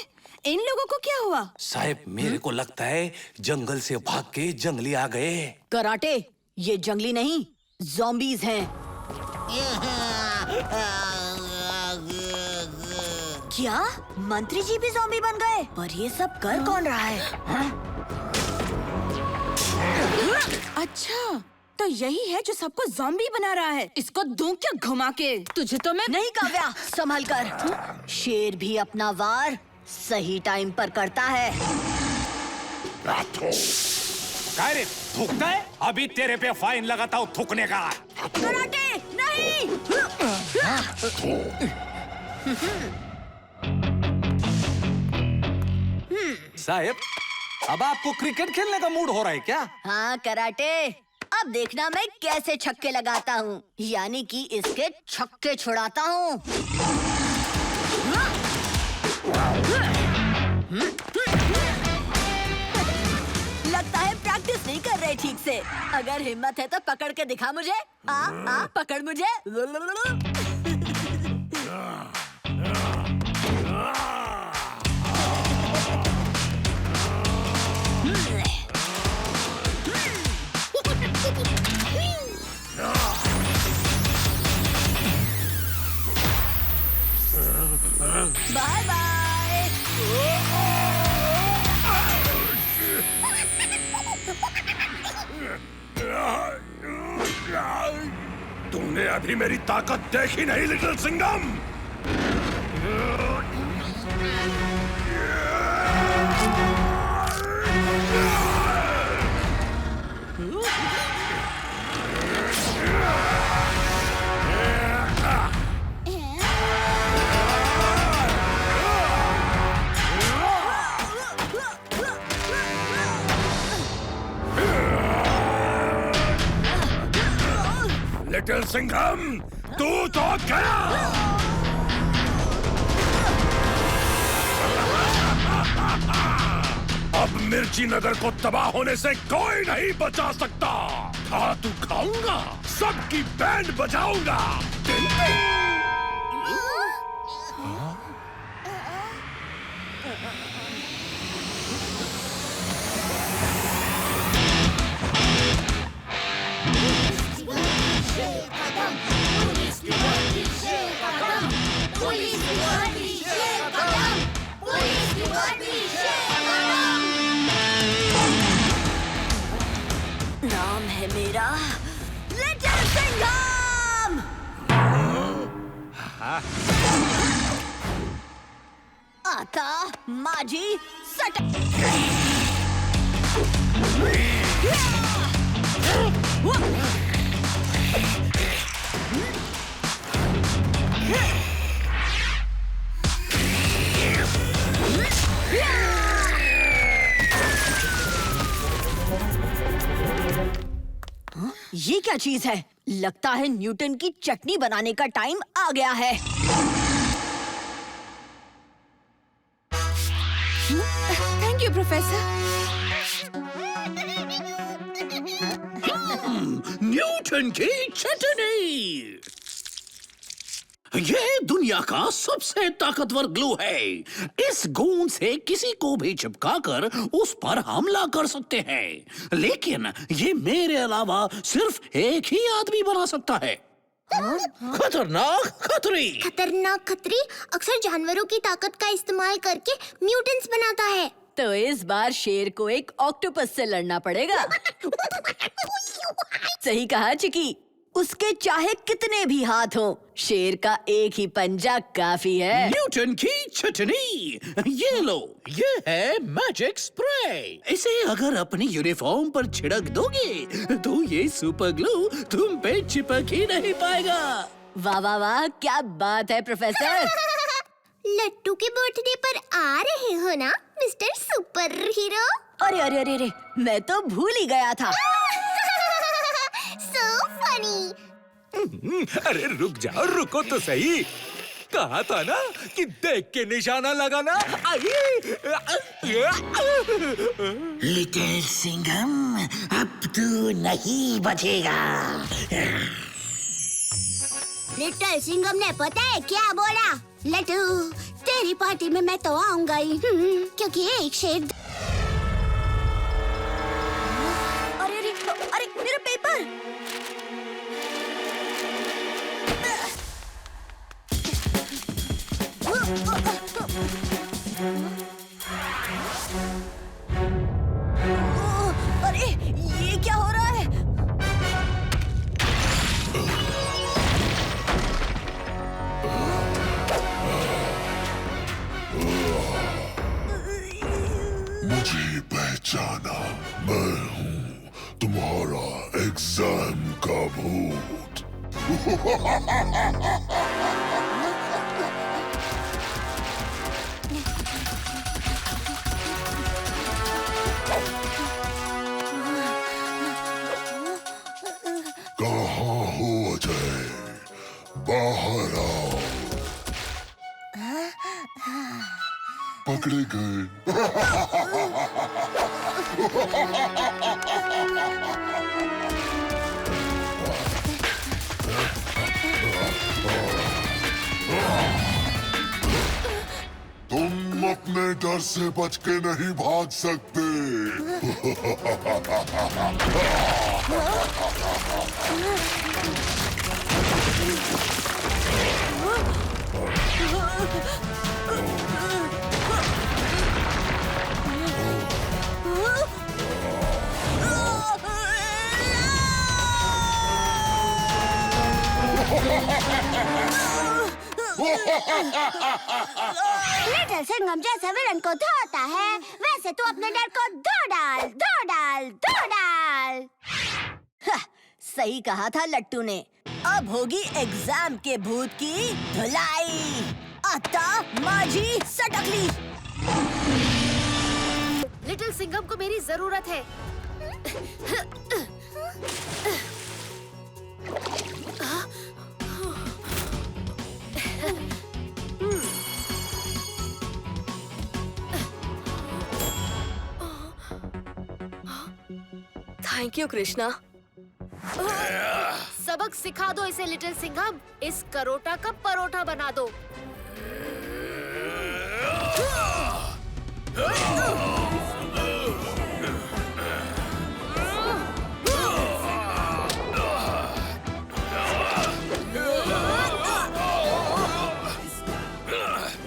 इन लोगों को क्या हुआ? साहब मेरे को लगता है जंगल से भाग के जंगली आ गए। कराटे, ये जंगली नहीं, ज़ॉम्बीज़ हैं। क्या मंत्री जी भी ज़ॉम्बी बन गए? पर ये सब कर कौन रहा है? अच्छा, तो यही है जो सबको ज़ॉम्बी बना रहा है। इसको दूं क्या घुमा के? तुझे तो मैं नहीं काव्या, संभल कर। शेर भी अपना वार सही टाइम पर करता है। काय रे, थूकता है? अभी तेरे पे फाइन लगाता हूँ थूकने का। कराटे नहीं। साहब, अब आपको क्रिकेट खेलने का मूड हो रहा है क्या? हाँ कराटे, अब देखना मैं कैसे छक्के लगाता हूँ, यानी कि इसके छक्के छुड़ाता हूँ। लगता है प्रैक्टिस नहीं कर रहे ठीक से। अगर हिम्मत है तो पकड़ के दिखा मुझे। पकड़ मुझे। Bye bye. तुमने अभी मेरी ताकत देखी नहीं लिटिल सिंघम। लिटिल सिंघम, तू तो गया। अब मिर्ची नगर को तबाह होने से कोई नहीं बचा सकता। खा तू खाऊंगा, सबकी बैंड बजाऊंगा। नाम है मेरा लिटिल सिंघम। आता माजी सट। ये क्या चीज है? लगता है न्यूटन की चटनी बनाने का टाइम आ गया है। Thank you professor. न्यूटन की चटनी। ये दुनिया का सबसे ताकतवर ग्लू है। इस गोंद से किसी को भी चिपकाकर उस पर हमला कर सकते हैं, लेकिन ये मेरे अलावा सिर्फ एक ही आदमी बना सकता है। खतरनाक खतरी। खतरनाक खतरी अक्सर जानवरों की ताकत का इस्तेमाल करके म्यूटेंट्स बनाता है। तो इस बार शेर को एक ऑक्टोपस से लड़ना पड़ेगा। सही कहा चिकी। उसके चाहे कितने भी हाथ हो, शेर का एक ही पंजा काफी है। न्यूटन की चटनी। ये लो, ये है मैजिक स्प्रे। इसे अगर अपनी यूनिफॉर्म पर छिड़क दोगे तो ये सुपर ग्लू तुम पे चिपक ही नहीं पाएगा। वाह वाह वाह, क्या बात है प्रोफेसर। लट्टू के बर्थडे पर आ रहे हो ना मिस्टर सुपर हीरो? अरे अरे अरे अरे, मैं तो भूल ही गया था। So funny. अरे रुक जाओ, रुको तो सही। कहा था ना कि देख के निशाना लगाना। लिटिल सिंघम, अब तू नहीं बचेगा। लिटिल सिंघम ने पता है क्या बोला? लट्टू, तेरी पार्टी में मैं तो आऊंगा ही, क्योंकि एक शेर। अरे अरे अरे, मेरा पेपर। अरे ये क्या हो रहा है? मुझे पहचाना, मैं हूँ तुम्हारा एग्जाम का भूत। कहाँ हो अजय? बाहर आओ। पकड़े गए। तुम अपने डर से बच के नहीं भाग सकते। लिटिल सिंघम जैसे विलन को धोता है, वैसे तू अपने डर को धो डाल, धो डाल, धो डाल। सही कहा था लट्टू ने। अब होगी एग्जाम के भूत की धुलाई। आता माझी सटकली। लिटिल सिंघम को मेरी जरूरत है। Thank you Krishna. सबक सिखा दो इसे लिटिल सिंघम। इस करोटा का परोठा बना दो।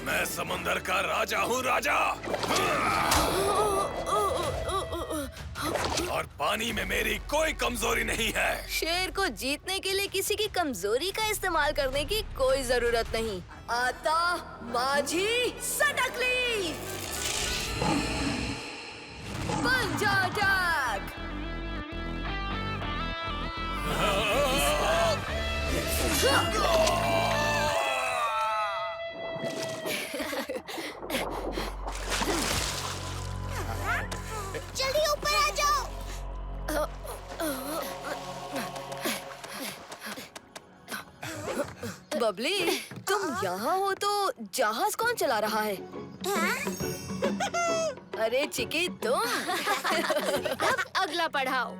मैं समंदर का राजा हूँ राजा। और पानी में मेरी कोई कमजोरी नहीं है। शेर को जीतने के लिए किसी की कमजोरी का इस्तेमाल करने की कोई जरूरत नहीं। आता माझी सटकली। पंजा अटैक। जल्दी ऊपर आ जाओ। बबली, तुम यहाँ हो तो जहाज कौन चला रहा है? अरे चिकी तुम। अब अगला पढ़ाओ।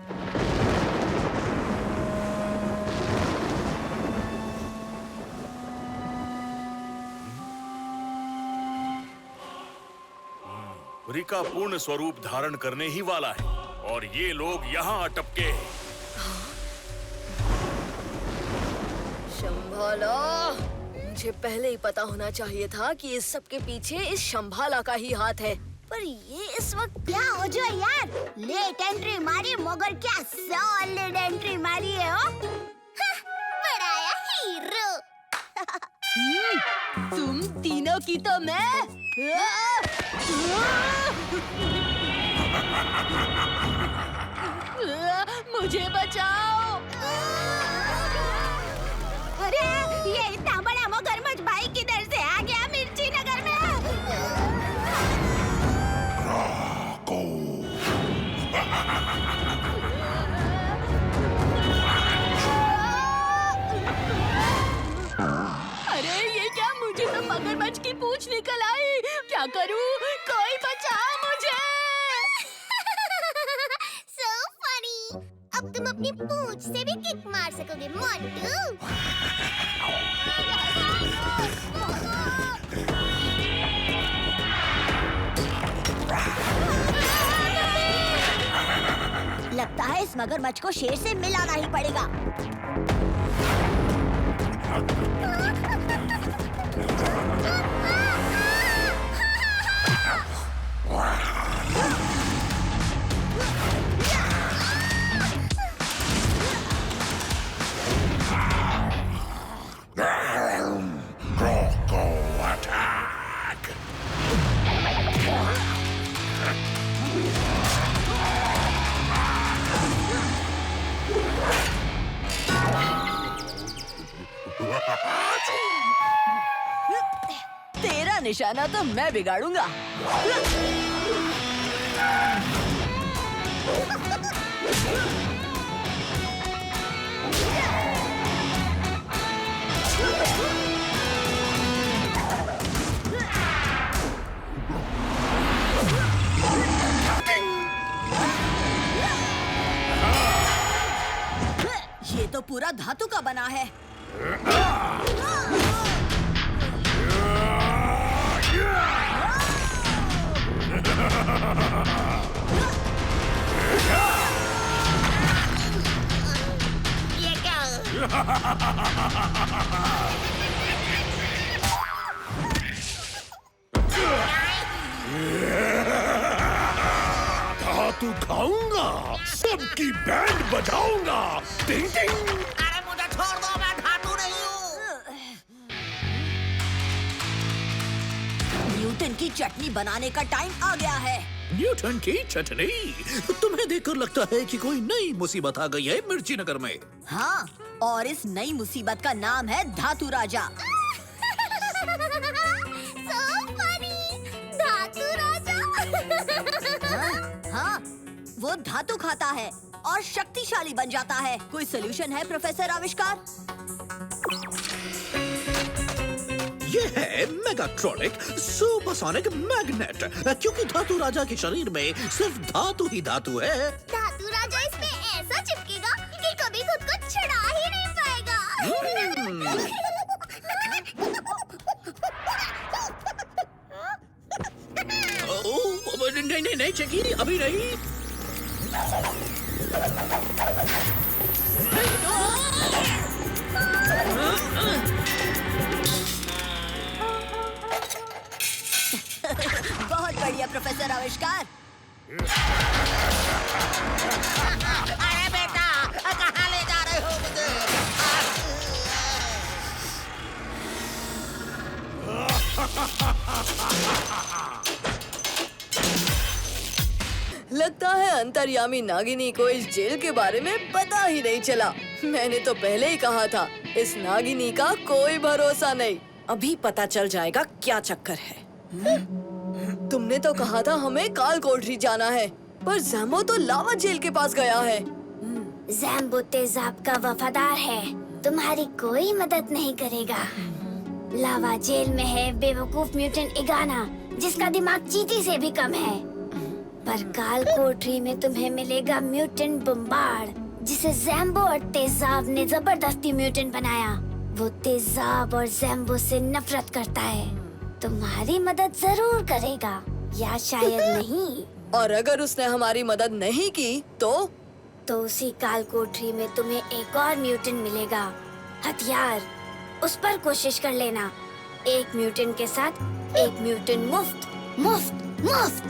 रिका पूर्ण स्वरूप धारण करने ही वाला है और ये लोग यहाँ अटपके हैं। शंभाला, मुझे पहले ही पता होना चाहिए था कि इस सब के पीछे इस शंभाला का ही हाथ है। पर ये इस वक्त क्या हो जो यार, लेट एंट्री मारी मगर क्या सॉलिड एंट्री मारी है हो। बड़ाया हीरो। तुम तीनों की तो मैं। मुझे बचाओ। अरे ये इतना बड़ा मगरमच्छ भाई किधर से आ गया मिर्ची नगर में? अरे ये क्या, मुझे तो मगरमच्छ की पूंछ निकल आई। क्या करूं? कोई बचाओ मुझे। So funny। अब तुम अपनी पूंछ से भी किक मार सकोगे मोंटू। लगता है इस मगरमच्छ को शेर से मिलाना ही पड़ेगा। तेरा निशाना तो मैं बिगाड़ूंगा। ये तो पूरा धातु का बना है। ये क्या? धातु खाऊंगा, सबकी बैंड बजाऊंगा। टिंग टिंग। अरे मुझे छोड़ दो, मैं धातु नहीं हूँ। न्यूटन की चटनी बनाने का टाइम आ गया है। न्यूटन की चटनी? तुम्हें देखकर लगता है कि कोई नई मुसीबत आ गई है मिर्ची नगर में। हाँ, और इस नई मुसीबत का नाम है धातु राजा। धातु राजा। हाँ, वो धातु खाता है और शक्तिशाली बन जाता है। कोई सोल्यूशन है प्रोफेसर आविष्कार? ये है मेगाट्रॉनिक सुपरसोनिक मैग्नेट, क्योंकि धातु राजा के शरीर में सिर्फ धातु ही धातु है। धातु राजा इसमें ऐसा चिपकेगा कि कभी खुद को छुड़ा ही नहीं पाएगा। नहीं चेकी, अभी नहीं। बहुत बढ़िया प्रोफेसर आविष्कार। अरे बेटा, कहाँ ले जा रहे हो मुझे? लगता है अंतर्यामी नागिनी को इस जेल के बारे में पता ही नहीं चला। मैंने तो पहले ही कहा था, इस नागिनी का कोई भरोसा नहीं। अभी पता चल जाएगा क्या चक्कर है। तुमने तो कहा था हमें काल कोठरी जाना है, पर जैम्बो तो लावा जेल के पास गया है। जैम्बो तेजाब का वफादार है, तुम्हारी कोई मदद नहीं करेगा। लावा जेल में है बेवकूफ म्यूटेंट इगाना, जिसका दिमाग चींटी से भी कम है। पर काल कोठरी में तुम्हें मिलेगा म्यूटेंट बम्बार्ड, जिसे जैम्बो और तेजाब ने जबरदस्ती म्यूटेंट बनाया। वो तेजाब और जैम्बो से नफरत करता है। तुम्हारी मदद जरूर करेगा, या शायद नहीं। और अगर उसने हमारी मदद नहीं की तो उसी काल कोठरी में तुम्हें एक और म्यूटेंट मिलेगा, हथियार। उस पर कोशिश कर लेना। एक म्यूटेंट के साथ एक म्यूटेंट मुफ्त मुफ्त मुफ्त।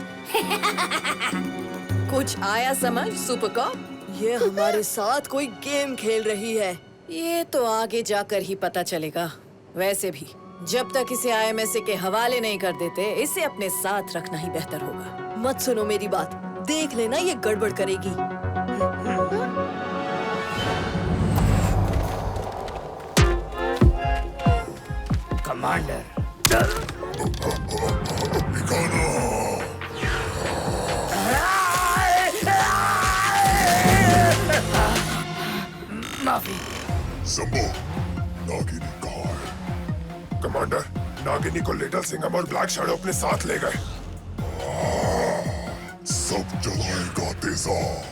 कुछ आया समझ सुपर कॉप? ये हमारे साथ कोई गेम खेल रही है। ये तो आगे जाकर ही पता चलेगा। वैसे भी जब तक इसे IMSA के हवाले नहीं कर देते, इसे अपने साथ रखना ही बेहतर होगा। मत सुनो मेरी बात, देख लेना ये गड़बड़ करेगी। कमांडर, माफी। जंबो, नागिनी कहाँ है? कमांडर, नागिनी को लिटिल सिंघम और ब्लैक शैडो अपने साथ ले गए। सब जलाएगा तेजाब।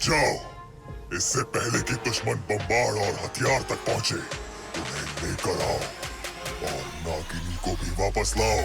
जाओ, इससे पहले कि दुश्मन बम्बार्ड और हथियार तक पहुंचे, उन्हें लेकर आओ और नागिनी को भी वापस लाओ।